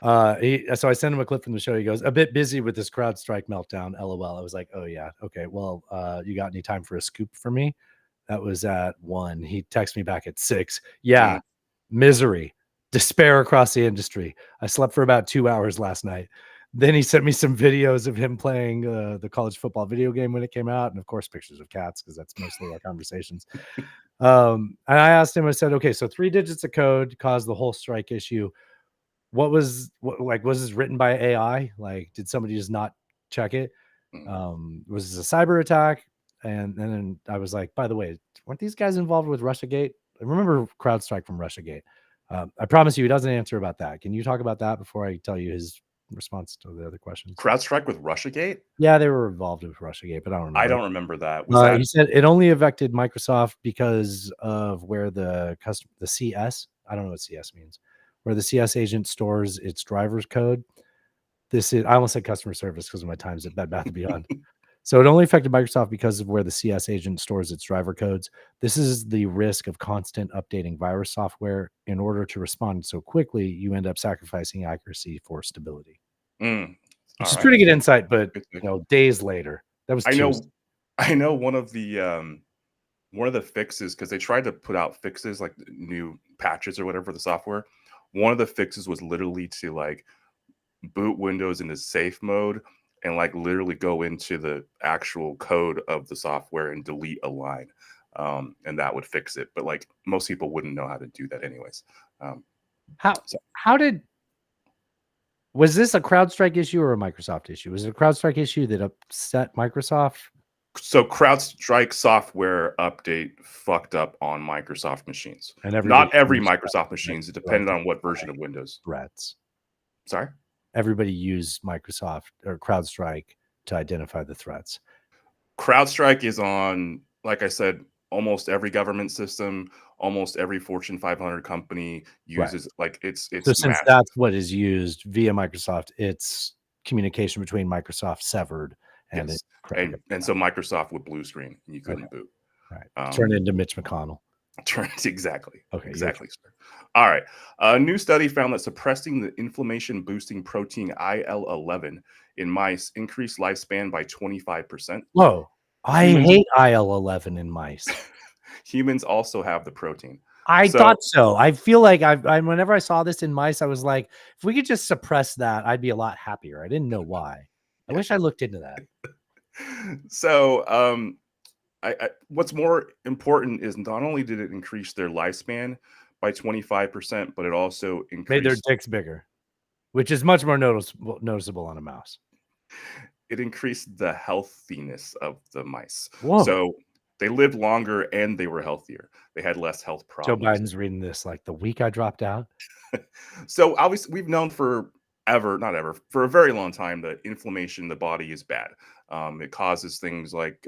So I sent him a clip from the show. He goes, "A bit busy with this CrowdStrike meltdown. LOL." I was like, "Oh yeah, okay. Well, you got any time for a scoop for me?" That was at 1. He texted me back at 6. Yeah, misery, despair across the industry. I slept for about 2 hours last night. Then he sent me some videos of him playing the college football video game when it came out, and of course pictures of cats because that's mostly our conversations. And I asked him, I said, "Okay, so 3 digits of code caused the whole strike issue. Was this written by AI? Like, did somebody just not check it? Was this a cyber attack?" And then I was like, "By the way, weren't these guys involved with Russiagate? I remember CrowdStrike from Russiagate." I promise you, he doesn't answer about that. Can you talk about that before I tell you his response to the other questions? CrowdStrike with Russiagate? Yeah, they were involved with Russiagate, but I don't remember. I don't remember that. Was that He said it only affected Microsoft because of where the CS, I don't know what CS means, where the CS agent stores its driver's code. I almost said customer service because of my times at Bed Bath & Beyond. So it only affected Microsoft because of where the CS agent stores its driver codes. This is the risk of constant updating virus software. In order to respond so quickly, you end up sacrificing accuracy for stability. Which is pretty good insight, but days later, that was Tuesday. I know one of the fixes, because they tried to put out fixes like new patches or whatever for the software. One of the fixes was literally to like boot Windows into safe mode and like literally go into the actual code of the software and delete a line. And that would fix it. But like most people wouldn't know how to do that anyways. Was this a CrowdStrike issue or a Microsoft issue? Was it a CrowdStrike issue that upset Microsoft? So CrowdStrike software update fucked up on Microsoft machines. And not every Microsoft machines. It depended on what version of Windows. Threats. Sorry? Everybody used Microsoft or CrowdStrike to identify the threats. CrowdStrike is on, like I said, almost every government system, almost every Fortune 500 company uses. Like it's So since massive. that's what is used via Microsoft, it's communication between Microsoft severed, and Yes. it And so Microsoft would blue screen and you couldn't boot. right. Turn into Mitch McConnell. Exactly. Okay, Exactly, sir. All right. A new study found that suppressing the inflammation boosting protein IL-11 in mice increased lifespan by 25%. Whoa, I Humans- hate IL-11 in mice. Humans also have the protein. I So- thought so. I feel like I whenever I saw this in mice, I was like, if we could just suppress that, I'd be a lot happier. I didn't know why. I wish I looked into that. So, what's more important is not only did it increase their lifespan by 25%, but it also Made their increased dicks bigger, which is much more noticeable on a mouse. it increased the healthiness of the mice. Whoa. So they lived longer and they were healthier. They had less health Joe problems. Biden's reading this like the week I dropped out. So obviously we've known for a very long time that inflammation in the body is bad. It causes things like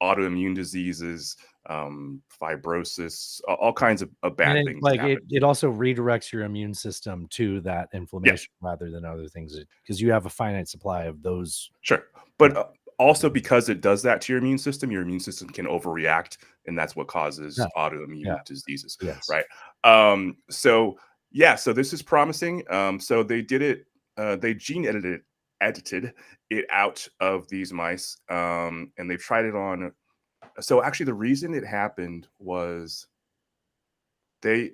autoimmune diseases, fibrosis, all kinds of bad And things. like happen. it also redirects your immune system to that inflammation rather than other things because you have a finite supply of those. Sure. But also because it does that to your immune system can overreact, and that's what causes autoimmune diseases. Yes. Right. So this is promising. So they did it, they gene edited it out of these mice, and they've tried it on. So actually the reason it happened was a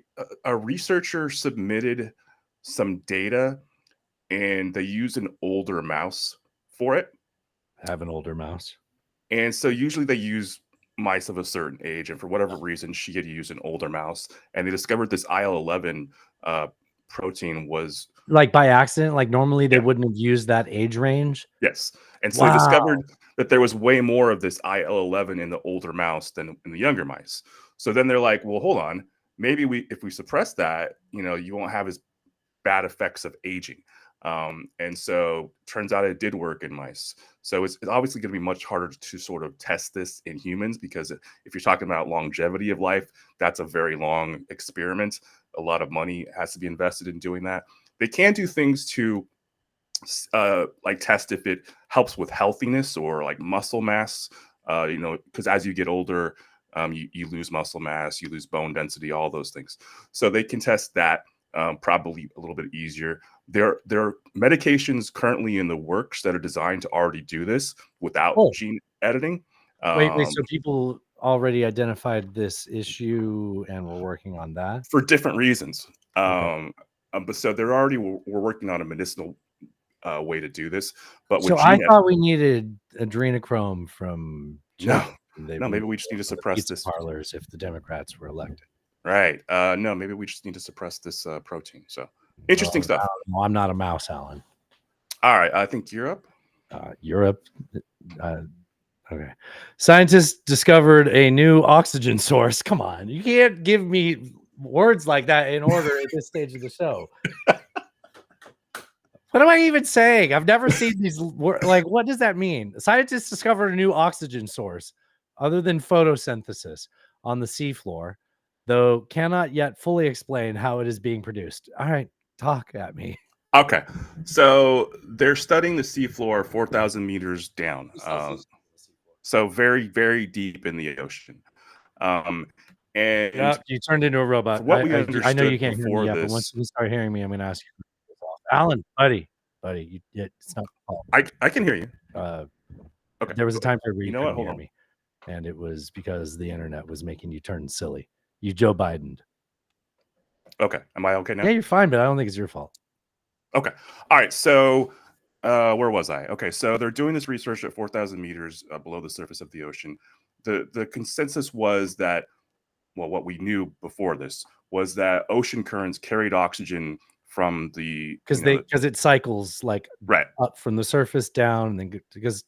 researcher submitted some data and they used an older mouse for it. Have an older mouse. And so usually they use mice of a certain age, and for whatever reason, she had used an older mouse, and they discovered this IL-11 protein was Like by accident, like normally they wouldn't have used that age range. yes. And so they discovered that there was way more of this IL-11 in the older mouse than in the younger mice. So then they're like, well, hold on, maybe if we suppress that, you won't have as bad effects of aging. And so turns out it did work in mice. So it's obviously going to be much harder to sort of test this in humans, because if you're talking about longevity of life, that's a very long experiment. A lot of money has to be invested in doing that. They can do things to like test if it helps with healthiness or like muscle mass, because as you get older, you lose muscle mass, you lose bone density, all those things. So they can test that probably a little bit easier. There are medications currently in the works that are designed to already do this without gene editing. Wait, so people already identified this issue and we're working on that for different reasons. Okay. But so we're working on a medicinal way to do this. But so I thought we needed adrenochrome from no, children. maybe we just need to suppress pizza this. parlors if the Democrats were elected. Right. No, maybe we just need to suppress this protein. So interesting stuff. No, I'm not a mouse, Alan. All right. I think Europe. Europe. Okay. Scientists discovered a new oxygen source. Come on. You can't give me words like that in order at this stage of the show. What am I even saying? I've never seen these words. Like, what does that mean? Scientists discovered a new oxygen source other than photosynthesis on the seafloor, though cannot yet fully explain how it is being produced. All right, talk at me. Okay. So they're studying the seafloor 4,000 meters down. So very, very deep in the ocean. And yep, you turned into a robot. what we I know understood you can't hear before me yet, but once you start hearing me, I'm going to ask you. Alan, buddy, it's not. I can hear you. Okay. There was a time period where you know what? couldn't Hold hear on. me, and it was because the internet was making you turn silly. You Joe Biden. Okay. Am I okay now? Yeah, you're fine, but I don't think it's your fault. Okay. All right. So where was I? Okay. So they're doing this research at 4,000 meters below the surface of the ocean. The consensus was that, well, what we knew before this was that ocean currents carried oxygen from the because it cycles like right up from the surface down, and then because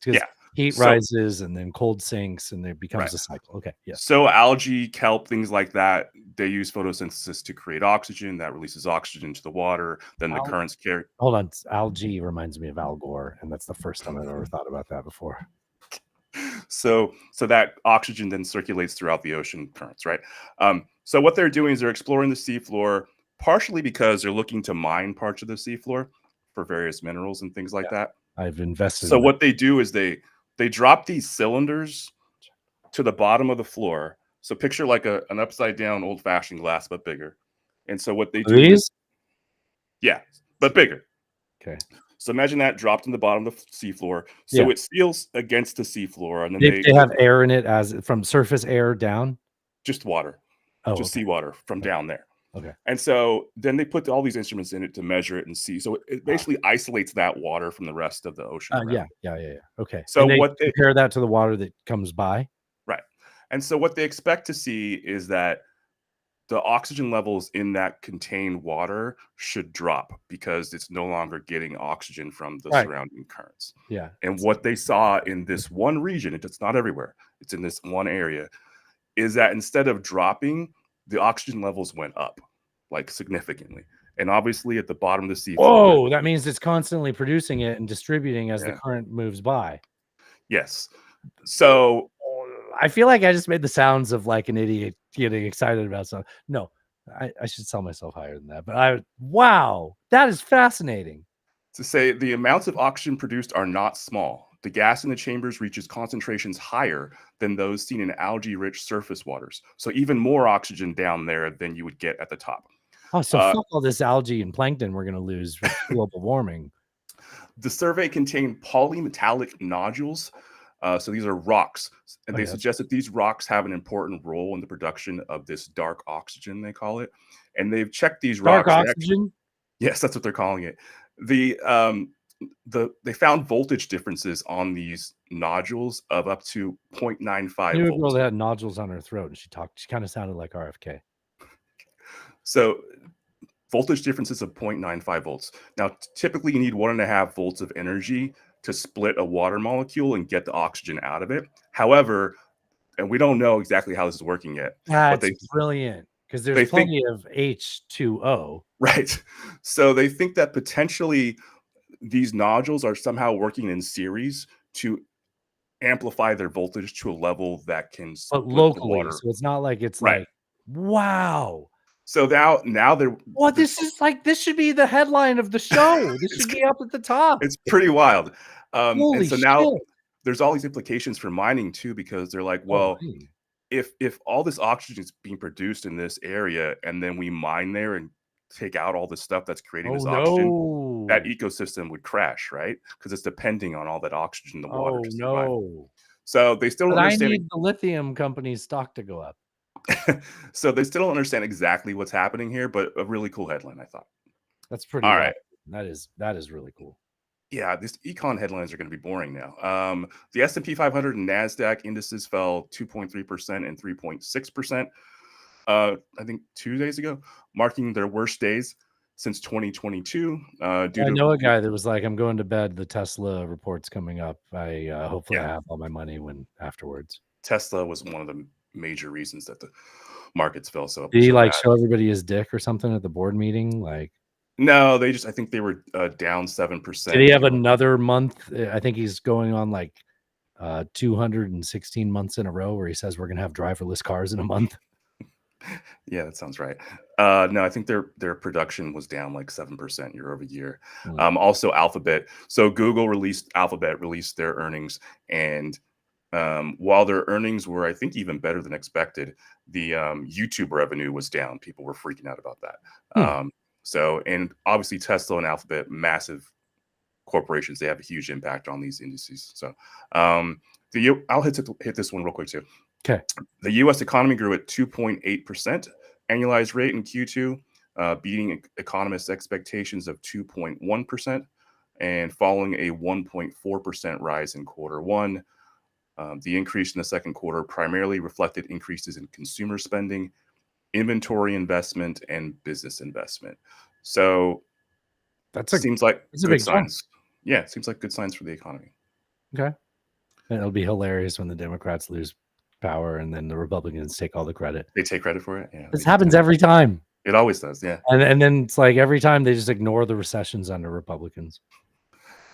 heat rises and then cold sinks and it becomes a cycle. Okay. Yeah. So algae, kelp, things like that, they use photosynthesis to create oxygen that releases oxygen into the water. Then the currents carry. Hold on. Algae reminds me of Al Gore, and that's the first time I've ever thought about that before. So that oxygen then circulates throughout the ocean currents, right? So what they're doing is they're exploring the seafloor, partially because they're looking to mine parts of the seafloor for various minerals and things like that. I've invested. So in what they do is they drop these cylinders to the bottom of the floor. So picture like an upside down old fashioned glass, but bigger. And so what they do these. yeah, but bigger. Okay. So imagine that dropped in the bottom of the seafloor. So Yeah. it seals against the seafloor, and then They have air in it as from surface air down. just water, Oh, just okay. seawater from down there. Okay. And so then they put all these instruments in it to measure it and see. So it basically isolates that water from the rest of the ocean. around. Yeah. Okay. So And they what they compare that to the water that comes by. right. And so what they expect to see is that the oxygen levels in that contained water should drop because it's no longer getting oxygen from the Right. surrounding currents. Yeah. And what they saw in this one region, it's not everywhere, it's in this one area, is that instead of dropping, the oxygen levels went up like significantly. And obviously at the bottom of the sea. Whoa, that means it's constantly producing it and distributing as the Yeah. current moves by. Yes. So I feel like I just made the sounds of like an idiot getting excited about something. No, I should sell myself higher than that. But wow, that is fascinating. to say the amounts of oxygen produced are not small. The gas in the chambers reaches concentrations higher than those seen in algae-rich surface waters. So even more oxygen down there than you would get at the top. Oh, so fuck all this algae and plankton we're going to lose with global warming. The survey contained polymetallic nodules. So these are rocks. And they suggest that these rocks have an important role in the production of this dark oxygen, they call it. And they've checked these Dark rocks. oxygen? Yes, that's what they're calling it. They found voltage differences on these nodules of up to 0.95 I knew a girl volts. that had nodules on her throat and she kind of sounded like RFK. So voltage differences of 0.95 volts. Now, typically you need 1.5 volts of energy to split a water molecule and get the oxygen out of it. However, and we don't know exactly how this is working yet. That's brilliant because there's plenty of H2O. Right. So they think that potentially these nodules are somehow working in series to amplify their voltage to a level that can split But locally, the water. so it's not like it's Right. like, wow. So now they're What this is like, this should be the headline of the show. This should be up at the top. it's pretty wild. Holy And so now shit. there's all these implications for mining too, because they're like, well, if all this oxygen is being produced in this area and then we mine there and take out all the stuff that's creating this oxygen, that ecosystem would crash, right? Because it's depending on all that oxygen in the water. Oh to survive. no. So they still don't But I understand. need the lithium company's stock to go up. So they still don't understand exactly what's happening here, but a really cool headline, I thought. That's pretty All wild. right. That is really cool. Yeah, these econ headlines are going to be boring now. The S&P 500 and NASDAQ indices fell 2.3% and 3.6%, I think 2 days ago, marking their worst days since 2022. I know a guy that was like, I'm going to bed. The Tesla report's coming up. I hopefully I have all my money when afterwards. Tesla was one of the major reasons that the markets fell so. Did he so like bad. show everybody his dick or something at the board meeting? Like, No, I think they were down 7%. did he have another month? I think he's going on like 216 months in a row where he says we're gonna have driverless cars in a month. Yeah, that sounds right. No, I think their production was down like 7% year over year. Also, Alphabet. So Alphabet released their earnings, and while their earnings were, I think, even better than expected, the YouTube revenue was down. People were freaking out about that. And obviously Tesla and Alphabet, massive corporations, they have a huge impact on these indices. So I'll hit this one real quick too. Okay. The U.S. economy grew at 2.8% annualized rate in Q2, beating economists' expectations of 2.1% and following a 1.4% rise in quarter one. The increase in the second quarter primarily reflected increases in consumer spending, inventory investment, and business investment. So seems like good signs. Yeah, it seems like good signs for the economy. Okay. And it'll be hilarious when the Democrats lose power and then the Republicans take all the credit. They take credit for it. Yeah, this happens every time. It always does. Yeah. And then it's like every time they just ignore the recessions under Republicans.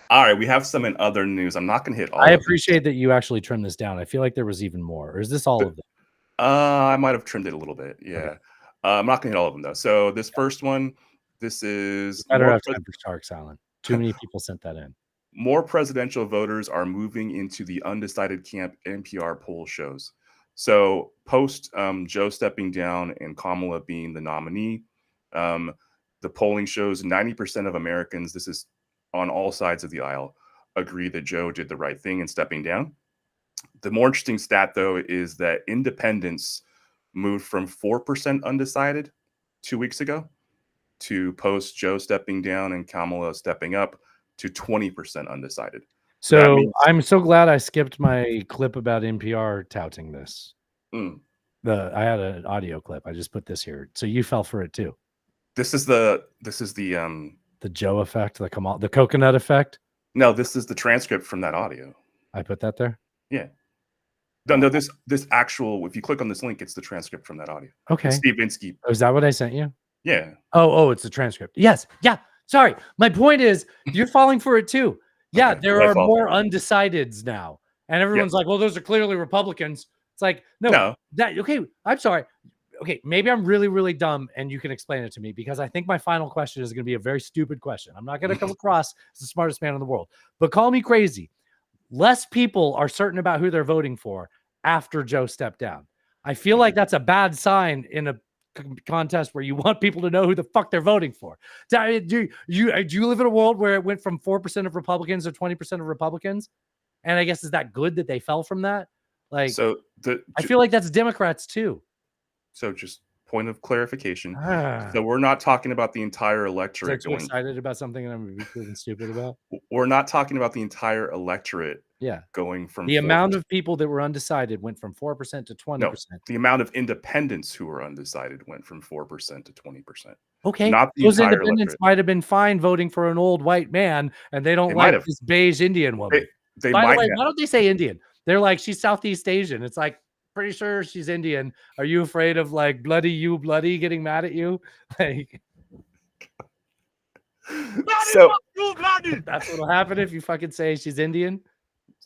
All right, we have some in other news. I'm not going to hit all. I of appreciate that you actually trimmed this down. I feel like there was even more. Or is this all of them? I might have trimmed it a little bit. Yeah. Okay. I'm not going to hit all of them though. So this first one, this is Better more have time for Sharks Island. Too many people sent that in. more presidential voters are moving into the undecided camp, NPR poll shows. So post Joe stepping down and Kamala being the nominee, the polling shows 90% of Americans, this is on all sides of the aisle, agree that Joe did the right thing in stepping down. The more interesting stat, though, is that independents moved from 4% undecided 2 weeks ago to post Joe stepping down and Kamala stepping up to 20% undecided. So means- I'm so glad I skipped my clip about NPR touting this. Mm. I had an audio clip. I just put this here. So you fell for it too. This is the The Joe effect, the coconut effect. no, this is the transcript from that audio. I put that there. Yeah. No, this actual, if you click on this link, it's the transcript from that audio. Okay. Steve Inskeep. Oh, is that what I sent you? Yeah. Oh, it's the transcript. Yes. Yeah. Sorry. My point is you're falling for it too. Yeah, Okay, there I are fall more for it. undecideds now. And everyone's like, well, those are clearly Republicans. It's like, no. Okay, I'm sorry. Okay, maybe I'm really, really dumb and you can explain it to me because I think my final question is going to be a very stupid question. I'm not going to come across as the smartest man in the world, but call me crazy. Less people are certain about who they're voting for after Joe stepped down. I feel like that's a bad sign in a contest where you want people to know who the fuck they're voting for. Do you live in a world where it went from 4% of Republicans to 20% of Republicans? And I guess, is that good that they fell from that? Like, So I feel like that's Democrats too. So just point of clarification. Ah. So we're not talking about the entire Is electorate that too excited about something that I'm proven stupid about? We're not talking about the entire electorate Yeah. going from The 4%. amount of people that were undecided went from 4% to 20%. No, the amount of independents who were undecided went from 4% to 20%. Okay, Not the those entire independents electorate. might have been fine voting for an old white man, and they don't They might like have. this beige Indian woman. They By might the way, have. why don't they say Indian? They're like, she's Southeast Asian. It's like, pretty sure she's Indian. Are you afraid of like bloody getting mad at you? Like, So that's what'll happen if you fucking say she's Indian.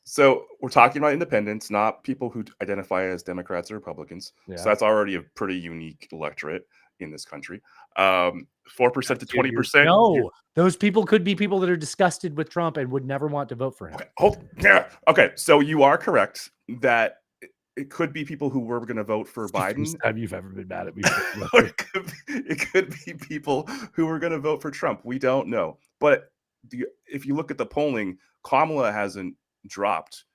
So we're talking about independents, not people who identify as Democrats or Republicans. Yeah. So that's already a pretty unique electorate in this country. 4% to 20%. No, those people could be people that are disgusted with Trump and would never want to vote for him. Okay. So you are correct that it could be people who were going to vote for It's the Biden. first time you've ever been mad at me. Or it could be people who were going to vote for Trump. We don't know. But if you look at the polling, Kamala hasn't dropped.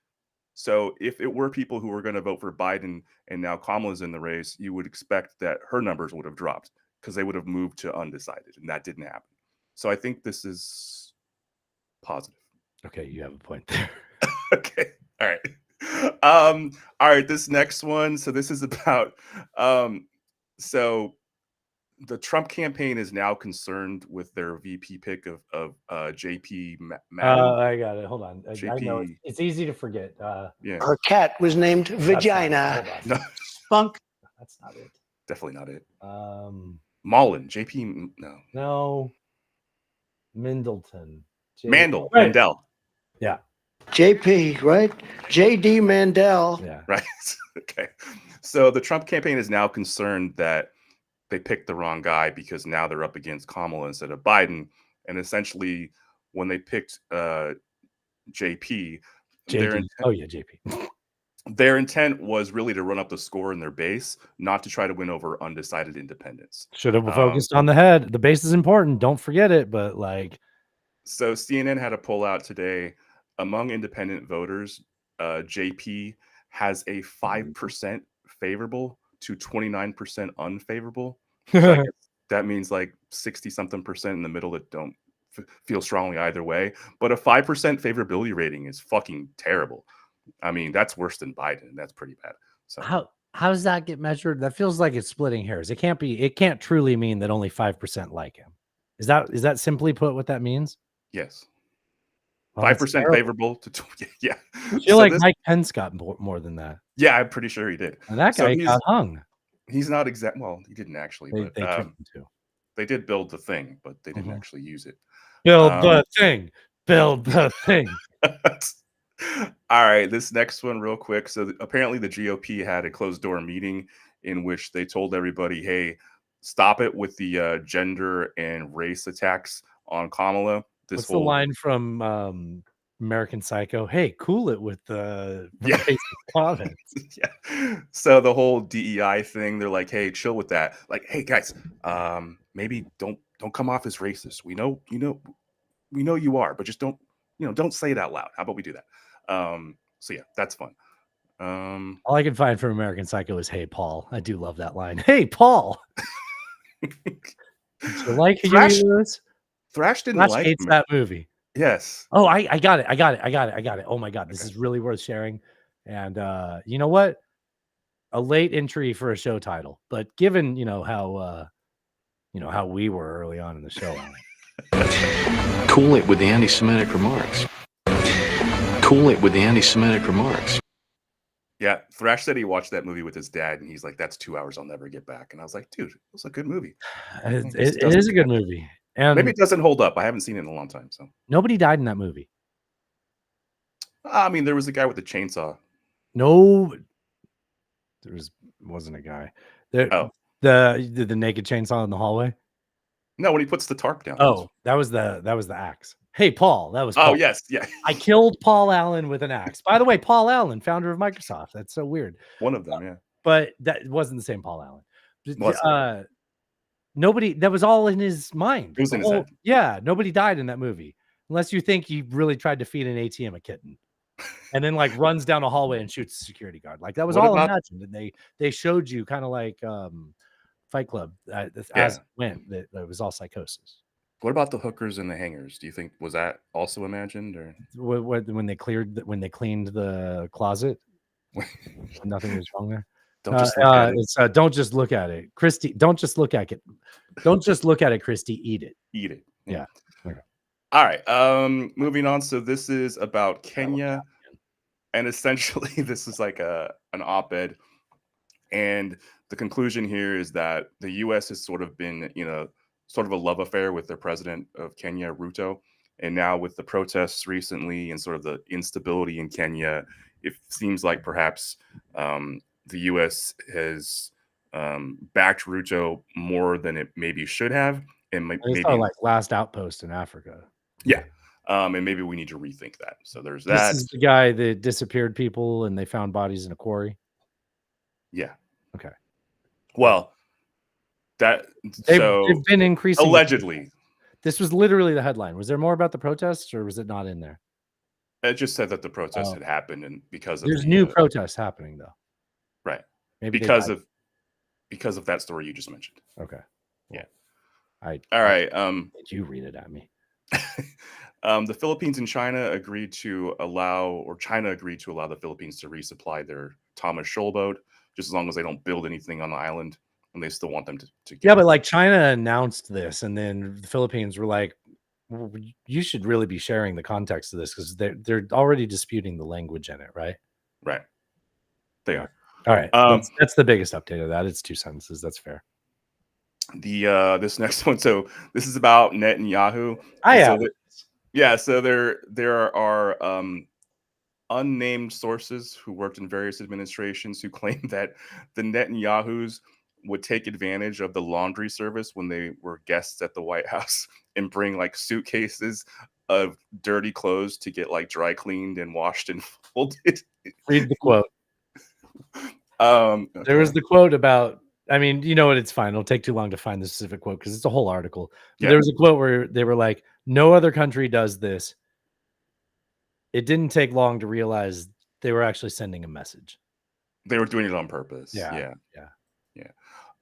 So if it were people who were going to vote for Biden and now Kamala's in the race, you would expect that her numbers would have dropped because they would have moved to undecided, and that didn't happen. So I think this is positive. Okay, you have a point there. Okay. All right. All right, this next one. So this is about so the Trump campaign is now concerned with their VP pick of JP Madden. I got it. Hold on. I know JP. it's easy to forget. Yeah. Her cat was named That's not it. Vagina. Hold on. No, Spunk. That's not it. definitely not it. Mullen. JP No. Middleton. Mandel. Right. Mandel. Yeah. JP, right? JD Mandel. Yeah. Right. Okay. So the Trump campaign is now concerned that they picked the wrong guy because now they're up against Kamala instead of Biden. And essentially, when they picked JP, JP. Oh yeah, JP. their intent was really to run up the score in their base, not to try to win over undecided independents. Should have focused on the head. The base is important. Don't forget it. But like, So CNN had a poll out today among independent voters. JP has a 5% favorable to 29% unfavorable. So I guess that means like 60 something percent in the middle that don't feel strongly either way. But a 5% favorability rating is fucking terrible. I mean, that's worse than Biden. That's pretty bad. So how does that get measured? That feels like it's splitting hairs. It can't truly mean that only 5% like him. Is that simply put what that means? yes, Well, that's 5% terrible. favorable to yeah. I feel So like this- Mike Pence got more than that. yeah, I'm pretty sure he did. And that So guy he's- got hung. He's not exact. Well, he didn't actually, They but tricked him too. they did build the thing, but they didn't Mhm. actually use it. Build Um, the thing. build the thing. All right, this next one real quick. So apparently the GOP had a closed door meeting in which they told everybody, hey, stop it with the gender and race attacks on Kamala. What's the line from American Psycho? Hey, cool it with the Yeah. comments. Yeah. So the whole DEI thing, they're like, hey, chill with that. Like, hey guys, maybe don't come off as racist. We know you are, but just don't say it out loud. How about we do that? So yeah, that's fun. All I can find from American Psycho is "Hey Paul." I do love that line. Hey Paul. You like Thrash- Huey Thrash didn't Thrash like hates him. that movie. Yes. Oh, I got it. Oh my god, this is really worth sharing. And you know what? A late entry for a show title, but given how we were early on in the show. Cool it with the anti-Semitic remarks. Cool it with the anti-Semitic remarks. Yeah, Thrash said he watched that movie with his dad, and he's like, "That's 2 hours I'll never get back." And I was like, "Dude, it was a good movie." It is a good movie, and Maybe it doesn't hold up. I haven't seen it in a long time. So nobody died in that movie. I mean, there was a guy with a chainsaw. No, wasn't a guy. Oh. The naked chainsaw in the hallway. No, when he puts the tarp down. Oh, that was the axe. Hey, Paul, that was Oh Paul. yes, yeah. I killed Paul Allen with an axe. By the way, Paul Allen, founder of Microsoft. That's so weird. One of them, yeah. But that wasn't the same Paul Allen. Wasn't. Nobody, that was all in his mind. It was in his head. Yeah, nobody died in that movie. Unless you think he really tried to feed an ATM a kitten. And then like runs down a hallway and shoots a security guard. Like that was What all about- imagined. And they showed you kind of like Fight Club as it went. That it was all psychosis. What about the hookers and the hangers? Do you think was that also imagined, or When they cleaned the closet, nothing was wrong there. don't just look at it? It's don't just look at it, Christy. Don't just look at it. Don't just look at it, Christy. Eat it. Eat it. Yeah. Okay. All right. Moving on. So this is about Kenya, and essentially this is like an op-ed, and the conclusion here is that the U.S. has sort of been, sort of a love affair with their president of Kenya, Ruto. And now with the protests recently and sort of the instability in Kenya, it seems like perhaps the U.S. has backed Ruto more than it maybe should have. And It's maybe like last outpost in Africa. yeah. And maybe we need to rethink that. So there's This that. is the guy that disappeared people and they found bodies in a quarry. Yeah. Okay. Well, They've been increasing. allegedly. This was literally the headline. Was there more about the protests or was it not in there? It just said that the protests had happened, and because of There's the, new protests happening though. right Maybe they because died. of that story you just mentioned. Okay. Yeah. All right. Did you read it at me? The Philippines and China agreed to allow the Philippines to resupply their Thomas Shoal boat, just as long as they don't build anything on the island, and they still want them to get Yeah, but like China announced this, and then the Philippines were like, well, "You should really be sharing the context of this because they're already disputing the language in it, right?" right. They are. All right, that's the biggest update of that. It's 2 sentences. That's fair. This next one. So this is about Netanyahu. So there are unnamed sources who worked in various administrations who claim that the Netanyahus would take advantage of the laundry service when they were guests at the White House and bring like suitcases of dirty clothes to get like dry cleaned and washed and folded. Read the quote. Okay. There was the quote about. I mean, you know what? It's fine. It'll take too long to find the specific quote because it's a whole article. But Yeah. there was a quote where they were like, "No other country does this." It didn't take long to realize they were actually sending a message. They were doing it on purpose. Yeah.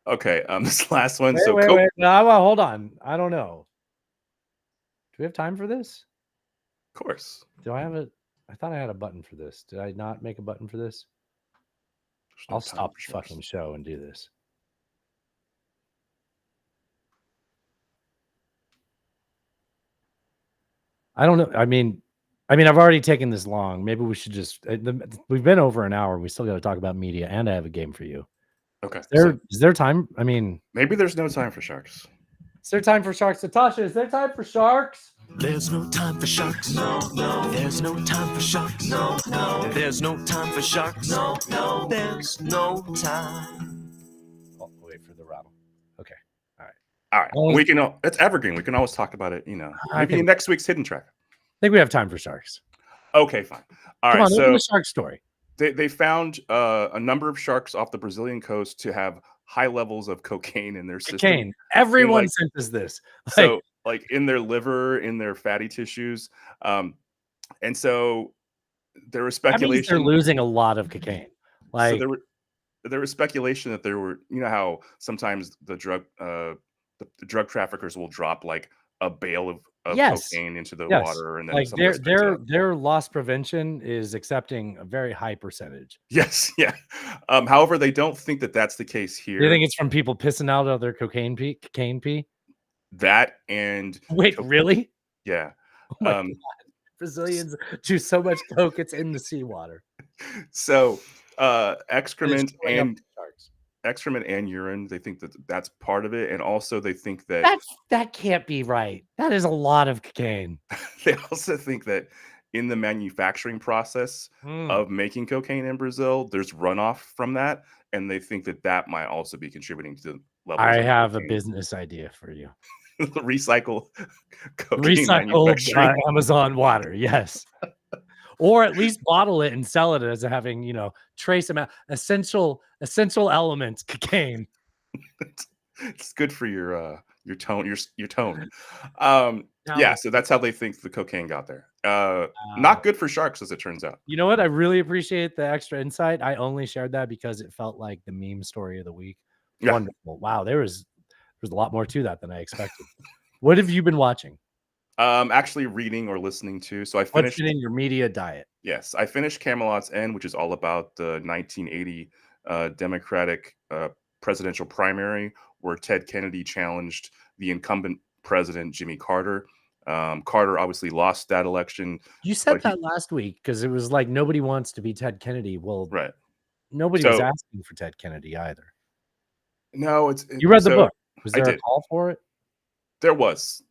Okay. This last one. Wait. No, well, hold on. I don't know. Do we have time for this? Of course. Do I have it? I thought I had a button for this. Did I not make a button for this? There's no I'll time stop for the shorts. fucking show and do this. I don't know. I mean, I've already taken this long. Maybe we should just. We've been over an hour. We still got to talk about media, and I have a game for you. Okay. Is there time? I mean, Maybe there's no time for sharks. is there time for sharks? Natasha, is there time for sharks? There's no time for sharks. No, no. There's no time for sharks. No, no. There's no time for sharks. No, no. There's no time. Oh, wait for the rattle. Okay. All right. Well, We can. It's evergreen. We can always talk about it. I Maybe in think- next week's hidden track. I think we have time for sharks. Okay, fine. All Come right. on, So open the shark story. they found a number of sharks off the Brazilian coast to have high levels of cocaine in their system. Cocaine. Everyone like- sent us this. So like in their liver, in their fatty tissues, and so there was that means they're speculation. losing a lot of cocaine. Like, So there was speculation that there were, how sometimes the drug traffickers will drop like a bale of Yes. cocaine into the Yes. water, and then like someone spits it out. their loss prevention is accepting a very high percentage. Yes, yeah. However, they don't think that that's the case here. Do you think it's from people pissing out of their cocaine pee? That and Wait, really? yeah. Oh my Um, God. Brazilians do so much coke, it's in the seawater. So It's excrement filling up and the sharks. urine, they think that that's part of it, and also they think that That can't be right. That is a lot of cocaine. they also think that in the manufacturing process Mm. of making cocaine in Brazil, there's runoff from that, and they think that that might also be contributing to the levels. I of have a cocaine. business idea for you. Recycle cocaine Recycled manufacturing. Amazon water, yes. Or at least bottle it and sell it as having, trace amount essential elements cocaine. It's good for your tone, your tone. Now- Yeah, so that's how they think the cocaine got there. Not good for sharks, as it turns out. You know what? I really appreciate the extra insight. I only shared that because it felt like the meme story of the week. Yeah. Wonderful. Wow, there's a lot more to that than I expected. What have you been watching? Actually reading or listening to. So I What's finished. been in your media diet? Yes, I finished Camelot's End, which is all about the 1980 Democratic presidential primary, where Ted Kennedy challenged the incumbent president Jimmy Carter. Carter obviously lost that election. You said But he- that last week because it was like nobody wants to be Ted Kennedy. Well, Right. nobody was So- asking for Ted Kennedy either. No, You read the so book. Was I there a did. call for it? There was,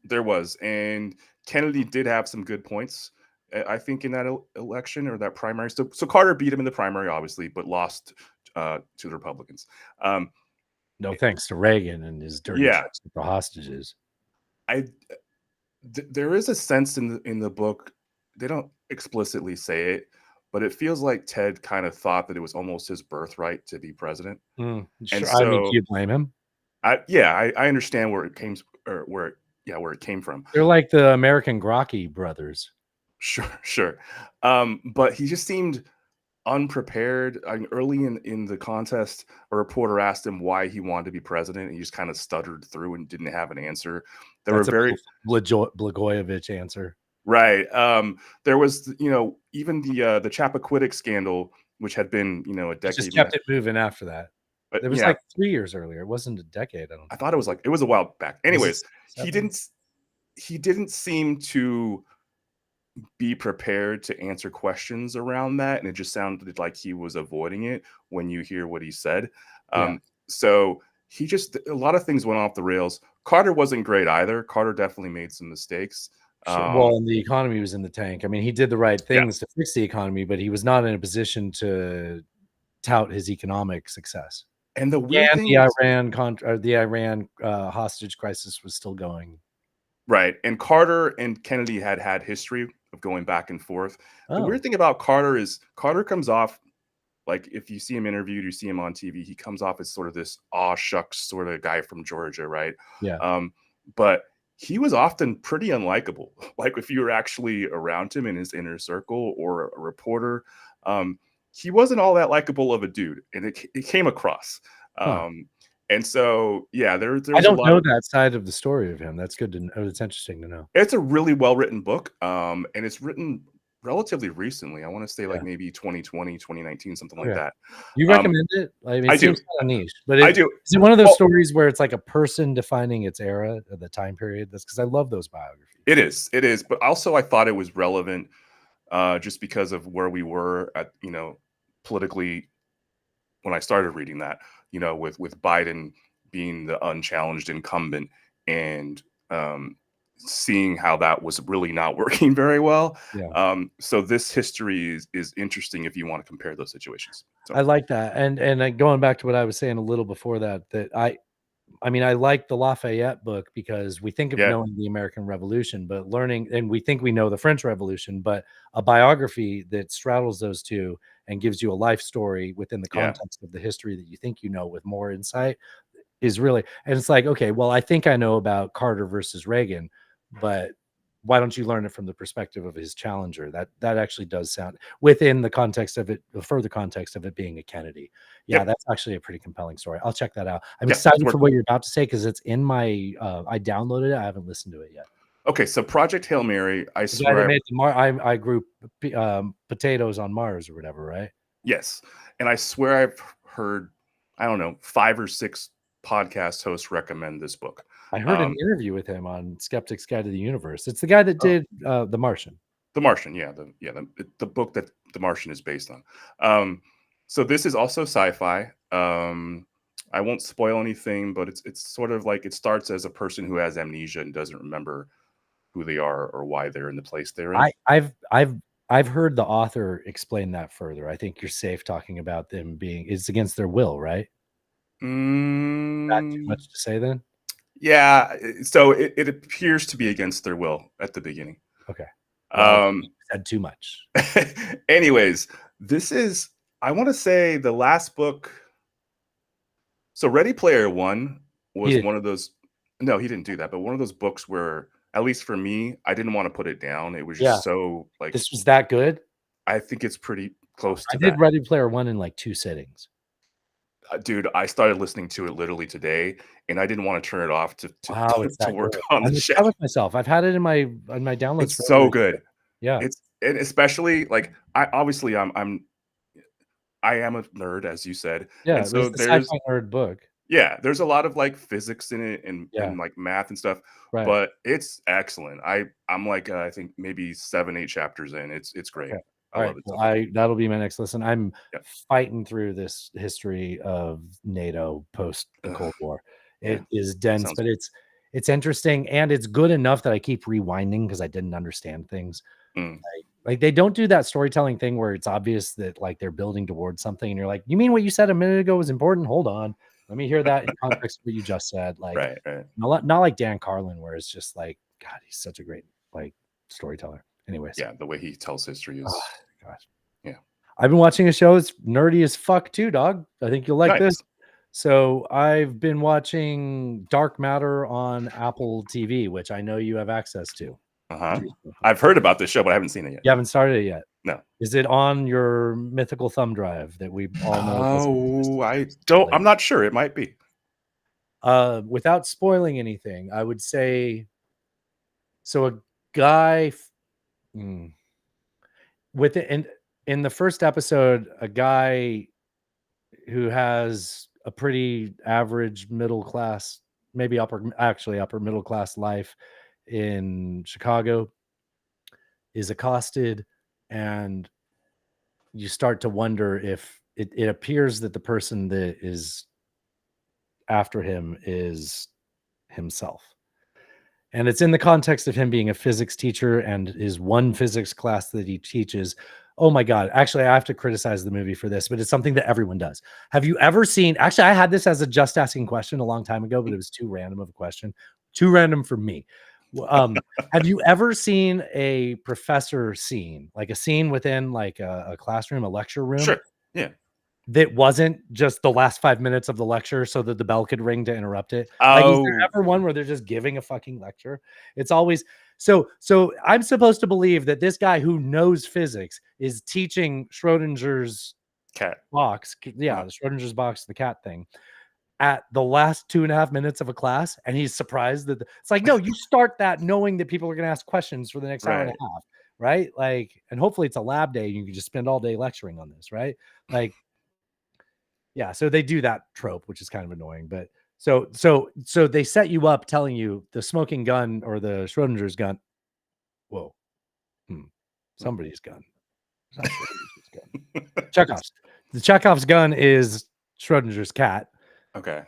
and Kennedy did have some good points. I think in that election or that primary. So Carter beat him in the primary, obviously, but lost to the Republicans. No thanks to Reagan and his dirty Yeah. tricks with the hostages. There is a sense in the book, they don't explicitly say it, but it feels like Ted kind of thought that it was almost his birthright to be president. Sure. And I mean, so- do you blame him? I understand where it came from. They're like the American Grocki brothers. Sure. But he just seemed unprepared. I mean, early in the contest, a reporter asked him why he wanted to be president, and he just kind of stuttered through and didn't have an answer. There That's were very Blagojevich answer. right. There was, even the Chappaquiddick scandal, which had been, a It decade. just kept it moving after that. But It was yeah, like 3 years earlier. It wasn't a decade. I don't I thought it was a while back. Was it Anyways, he 7? didn't seem to be prepared to answer questions around that, and it just sounded like he was avoiding it when you hear what he said. Yeah. So a lot of things went off the rails. Carter wasn't great either. Carter definitely made some mistakes. Well, and the economy was in the tank. I mean, he did the right things to fix the economy, but he was not in a position to tout his economic success. And the weird And thing the Iran hostage crisis was still going. right. And Carter and Kennedy had history of going back and forth. The Oh, weird thing about Carter is Carter comes off like, if you see him interviewed, you see him on TV, he comes off as sort of this aw shucks sort of guy from Georgia, right? yeah. But he was often pretty unlikable. Like if you were actually around him in his inner circle or a reporter, he wasn't all that likable of a dude, and it came across. Huh. And so, yeah, there's I don't a lot know of, that side of the story of him. That's good to know. It's interesting to know. it's a really well written book, and it's written relatively recently. I want to say like Yeah. maybe 2020, 2019, something like Okay. that. You recommend it? I mean, I it do. seems kind of niche, but I do. is it one of those Well- stories where it's like a person defining its era or the time period? That's because I love those biographies. It is, but also I thought it was relevant, just because of where we were at, politically when I started reading that, with Biden being the unchallenged incumbent, and seeing how that was really not working very well. Yeah. So this history is interesting if you want to compare those situations. So, I like that. And going back to what I was saying a little before that I mean, I like the Lafayette book because we think of Yeah. knowing the American Revolution, but learning, and we think we know the French Revolution, but a biography that straddles those two and gives you a life story within the Yeah. context of the history that you think you know with more insight is really, and it's like, okay, well, I think I know about Carter versus Reagan, but why don't you learn it from the perspective of his challenger? That actually does sound within the context of it, the further context of it being a Kennedy. Yeah, Yep. that's actually a pretty compelling story. I'll check that out. I'm Yeah, excited it's for worth- what you're about to say because it's in my. I downloaded it. I haven't listened to it yet. Okay, so Project Hail Mary, I The guy that swear, made the I grew potatoes on Mars or whatever, right? yes, and I swear I've heard, I don't know, 5 or 6 podcast hosts recommend this book. I heard an interview with him on Skeptic's Guide to the Universe. It's the guy that did The Martian. The Martian, yeah, the book that The Martian is based on. So this is also sci-fi. I won't spoil anything, but it's sort of like it starts as a person who has amnesia and doesn't remember who they are or why they're in the place they're in. I've heard the author explain that further. I think you're safe talking about them being it's against their will, right? Not too much to say then. Yeah, so it appears to be against their will at the beginning. Okay. Well, Um, said too much. anyways, this is, I want to say, the last book. So Ready Player One was didn't. one of those. No, he didn't do that. But one of those books where, at least for me, I didn't want to put it down. It was just so like. This was that good. I think it's pretty close to I did that. Ready Player One in like 2 sittings. Dude, I started listening to it literally today, and I didn't want to turn it off to Wow, it's to that work good. on I'm the upset show. with myself. I've had it in my downloads. It's for so over a good. year. Yeah. It's, and especially like I obviously I am a nerd, as you said. Yeah, And it so was the there's sci-fi nerd book. yeah, there's a lot of like physics in it and Yeah. like math and stuff, Right. but it's excellent. I'm like I think maybe 7-8 chapters in. It's great. Okay. I All love right. it. Well, that'll be my next listen. I'm Yeah. fighting through this history of NATO post the Cold War. It yeah. is dense, Sounds but good. it's interesting and it's good enough that I keep rewinding because I didn't understand things. Mm. Like they don't do that storytelling thing where it's obvious that like they're building towards something and you're like, you mean what you said a minute ago was important? Hold on. Let me hear that in context of what you just said. Like right. not like Dan Carlin, where it's just like, God, he's such a great like storyteller. Anyways. Yeah, the way he tells history is Gosh. Yeah. I've been watching a show that's nerdy as fuck too, dog. I think you'll like Nice. this. So I've been watching Dark Matter on Apple TV, which I know you have access to. I've heard about this show, but I haven't seen it yet. You haven't started it yet. No. Is it on your mythical thumb drive that we all know? Oh, I don't. I'm not sure. It might be. Without spoiling anything, I would say. So a guy, with it in the first episode, a guy who has a pretty average middle class, maybe upper middle class life in Chicago is accosted, and you start to wonder if it appears that the person that is after him is himself. And it's in the context of him being a physics teacher and his one physics class that he teaches. Oh my God. Actually, I have to criticize the movie for this, but it's something that everyone does. Have you ever seen, actually, I had this as a just asking question a long time ago, but it was too random of a question, too random for me. Have you ever seen a professor scene, like a scene within like a classroom, a lecture room? Sure. Yeah. That wasn't just the last 5 minutes of the lecture so that the bell could ring to interrupt it. Like, is there ever one where they're just giving a fucking lecture? It's always so I'm supposed to believe that this guy who knows physics is teaching Schrodinger's cat box. Yeah, the Schrodinger's box, the cat thing, at the last 2.5 minutes of a class, and he's surprised that it's like, no, you start that knowing that people are going to ask questions for the next hour and a half, right? Like, and hopefully it's a lab day and you can just spend all day lecturing on this, right? Like, yeah, so they do that trope, which is kind of annoying, but so they set you up telling you the smoking gun or the Schrodinger's gun. Whoa, somebody's gun. It's not Schrodinger's gun. Chekhov's. The Chekhov's gun is Schrodinger's cat. Okay.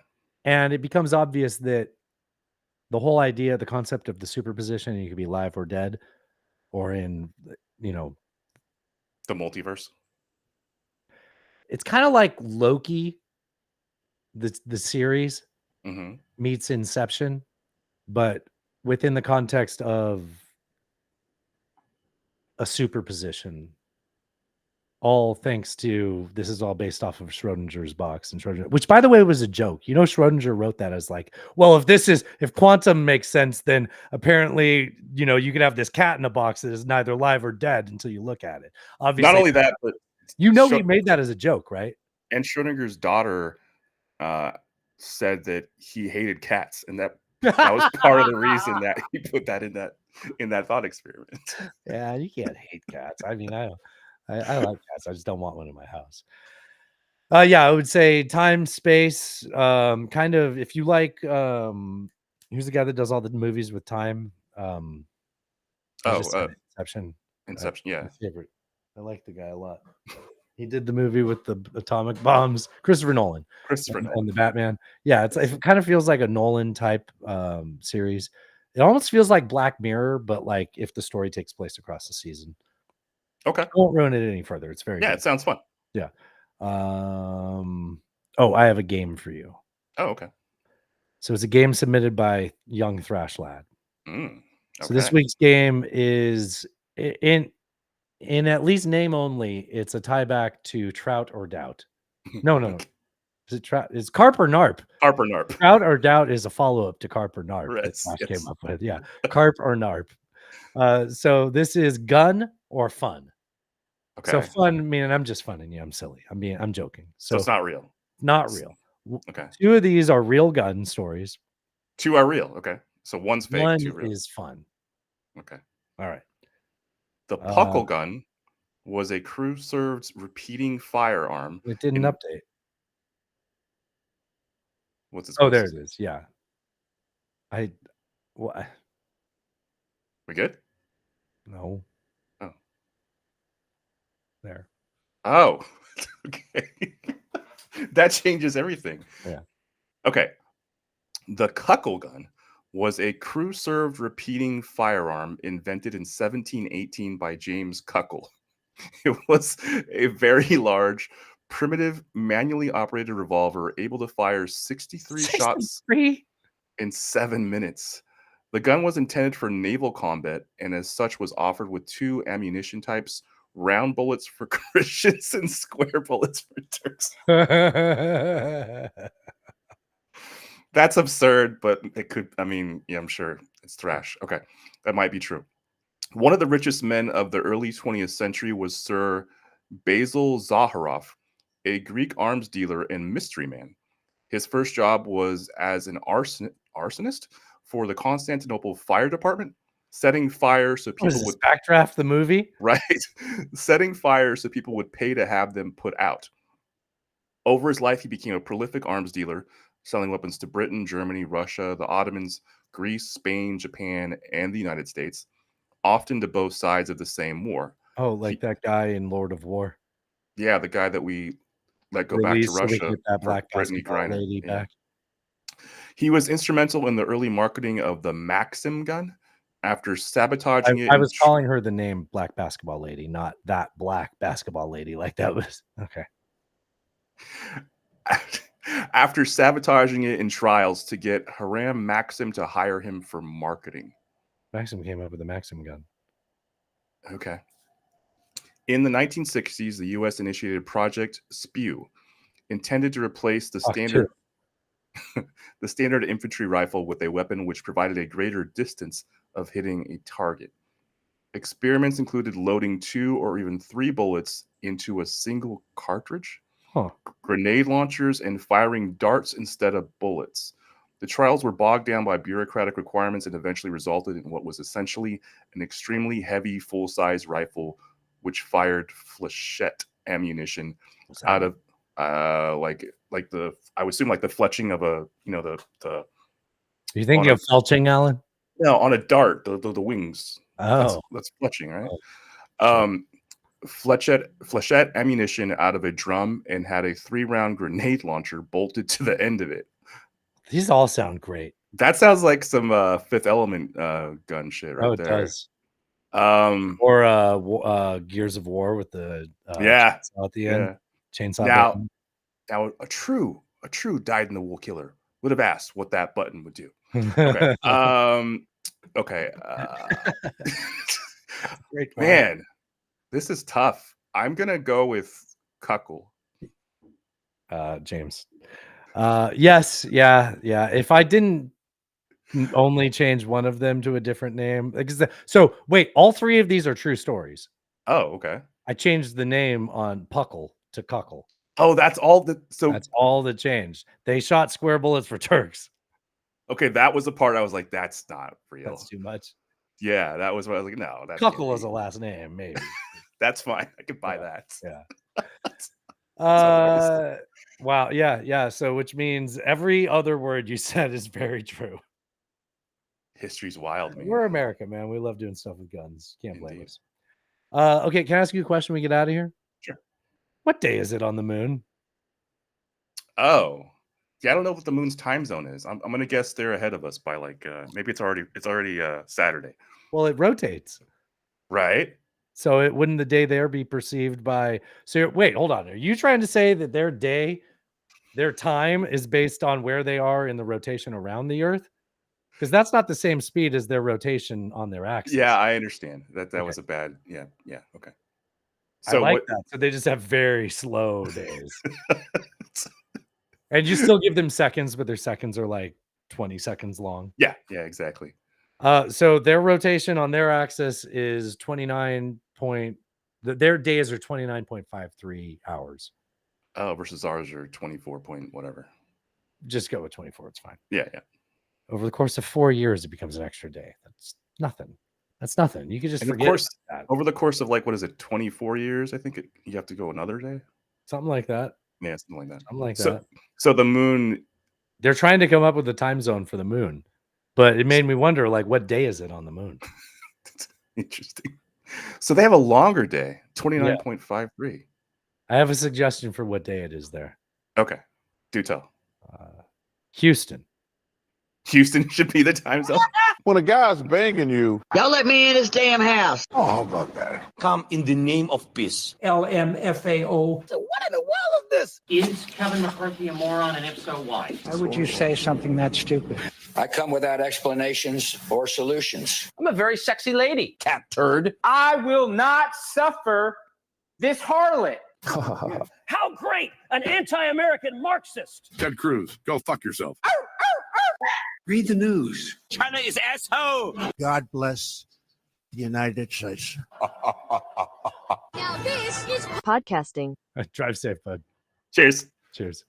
And it becomes obvious that the whole idea, the concept of the superposition, you could be live or dead, or in, you know, The multiverse. it's kind of like Loki, the series Hmm. meets Inception, but within the context of a superposition. All thanks to, this is all based off of Schrodinger's box, and Schrodinger, which by the way was a joke. You know, Schrodinger wrote that as like, well, if quantum makes sense, then apparently, you know, you could have this cat in a box that is neither live or dead until you look at it. Obviously, Not only that, but you know, he Schrod- made that as a joke, right? and Schrodinger's daughter said that he hated cats, and that was part of the reason that he put that in that thought experiment. Yeah, you can't hate cats. I mean, I like cats. I just don't want one in my house. Yeah, I would say time, space, kind of, if you like, who's the guy that does all the movies with time? I just said Inception. Inception, yeah. My favorite. I like the guy a lot. He did the movie with the atomic bombs. Christopher Nolan. Christopher Nolan. On the Batman. Yeah, it kind of feels like a Nolan type series. It almost feels like Black Mirror, but like if the story takes place across the season. Okay. I won't ruin it any further. It's very Yeah, good. it sounds fun. Yeah. Oh, I have a game for you. Oh, okay. So it's a game submitted by Young Thrash Lad. Okay. So this week's game is in at least name only. It's a tie back to Trout or Doubt. No. Is it Trout? It's Carp or Narp. Carp or Narp. Trout or Doubt is a follow up to Carp or Narp. That Yes, Thrash yes. came up with. Yeah, Carp or Narp. So this is gun or fun. Okay. So fun meaning I'm just funning you. I'm silly. I'm joking. So it's not real. Not real. Okay. Two of these are real gun stories. Two are real. Okay. So one's fake, One two real. is fun. Okay. All right. The Puckle gun was a crew-served repeating firearm. It didn't update. What's it? Oh, there it is. Yeah. What? We good? No. Oh. There. Oh. Okay. That changes everything. Yeah. Okay. The Cuckle gun was a crew-served repeating firearm invented in 1718 by James Cuckle. It was a very large, primitive, manually operated revolver able to fire 63 shots in 7 minutes. The gun was intended for naval combat and as such was offered with two ammunition types, round bullets for Christians and square bullets for Turks. That's absurd, but it could, I mean, yeah, I'm sure it's thrash. Okay, that might be true. One of the richest men of the early 20th century was Sir Basil Zaharoff, a Greek arms dealer and mystery man. His first job was as an arsonist for the Constantinople Fire Department, setting fire so people would backdraft the movie, right? Setting fire so people would pay to have them put out. Over his life, he became a prolific arms dealer, selling weapons to Britain, Germany, Russia, the Ottomans, Greece, Spain, Japan, and the United States, often to both sides of the same war. Oh, like that guy in Lord of War. Yeah, the guy that we let go back to Released so we Russia. could get that for black Brittany basketball Griner. lady Yeah. back. He was instrumental in the early marketing of the Maxim gun after sabotaging it. I in was calling her the name Black Basketball Lady, not that black basketball lady. Like that was okay. After sabotaging it in trials to get Hiram Maxim to hire him for marketing. Maxim came up with the Maxim gun. Okay. In the 1960s, the U.S. initiated Project Spew, intended to replace the standard infantry rifle with a weapon which provided a greater distance of hitting a target. Experiments included loading 2 or even 3 bullets into a single cartridge, grenade launchers, and firing darts instead of bullets. The trials were bogged down by bureaucratic requirements and eventually resulted in what was essentially an extremely heavy full-size rifle which fired flechette ammunition out of like the, I would assume like the fletching of a, you know, the You thinking of felching, Alan? No, on a dart, the wings. Oh, that's fletching, right? Flechette ammunition out of a drum and had a 3-round grenade launcher bolted to the end of it. These all sound great. That sounds like some Fifth Element gun shit right Oh, it there. does. Or Gears of War with the yeah, chainsaw at the end. yeah. Chainsaw. Now, button. now a true dyed in the wool killer would have asked what that button would do. Okay. Okay. Great point. Man, this is tough. I'm gonna go with Cuckle. James. Yes, yeah. If I didn't only change one of them to a different name, so wait, all three of these are true stories. Oh, okay. I changed the name on Puckle to Cuckle. Oh, that's all That's all that changed. They shot square bullets for Turks. okay, that was the part I was like, that's not real. That's too much. Yeah, that was what I was like, no, that can't Cuckle is be. a last name, maybe. That's fine. I could buy Yeah, that. Yeah. Wow. Yeah. So, which means every other word you said is very true. History's wild, man. We're America, man. We love doing stuff with guns. Can't blame Indeed. us. Okay. Can I ask you a question? We get out of here. Sure. What day is it on the moon? Oh, yeah. I don't know what the moon's time zone is. I'm gonna guess they're ahead of us by like maybe it's already Saturday, Well, it rotates. right? So it wouldn't the day there be perceived by wait, hold on. Are you trying to say that their day, their time is based on where they are in the rotation around the earth? Because that's not the same speed as their rotation on their axis. Yeah, I understand that Okay. was a bad. Yeah. Okay. I So like what? that. So they just have very slow days. And you still give them seconds, but their seconds are like 20 seconds long. Yeah, exactly. So their rotation on their axis is 29 their days are 29.53 hours. Oh, versus ours are 24 point whatever. Just go with 24. It's fine. Yeah. Over the course of 4 years, it becomes an extra day. That's nothing. That's nothing. You could just And of forget course, about that. over the course of like what is it, 24 years? I think you have to go another day. Something like that. Yeah, something like that. Something like So, that. so the moon. They're trying to come up with the time zone for the moon, but it made me wonder, like, what day is it on the moon? Interesting. So they have a longer day, 29.53. I have a suggestion for what day it is there. Okay, do tell. Houston. Houston should be the time zone. When a guy's banging you, Y'all let me in his damn house. oh, how about that? Come in the name of peace. LMFAO. So what in the world is this? Is Kevin McCarthy a moron, and if so, why? Why would you say something that stupid? I come without explanations or solutions. I'm a very sexy lady. Cat turd. I will not suffer this harlot. How great! An anti-American Marxist. Ted Cruz, go fuck yourself. Read the news. China is asshole. God bless the United States. Podcasting. Drive safe, bud. Cheers. Cheers.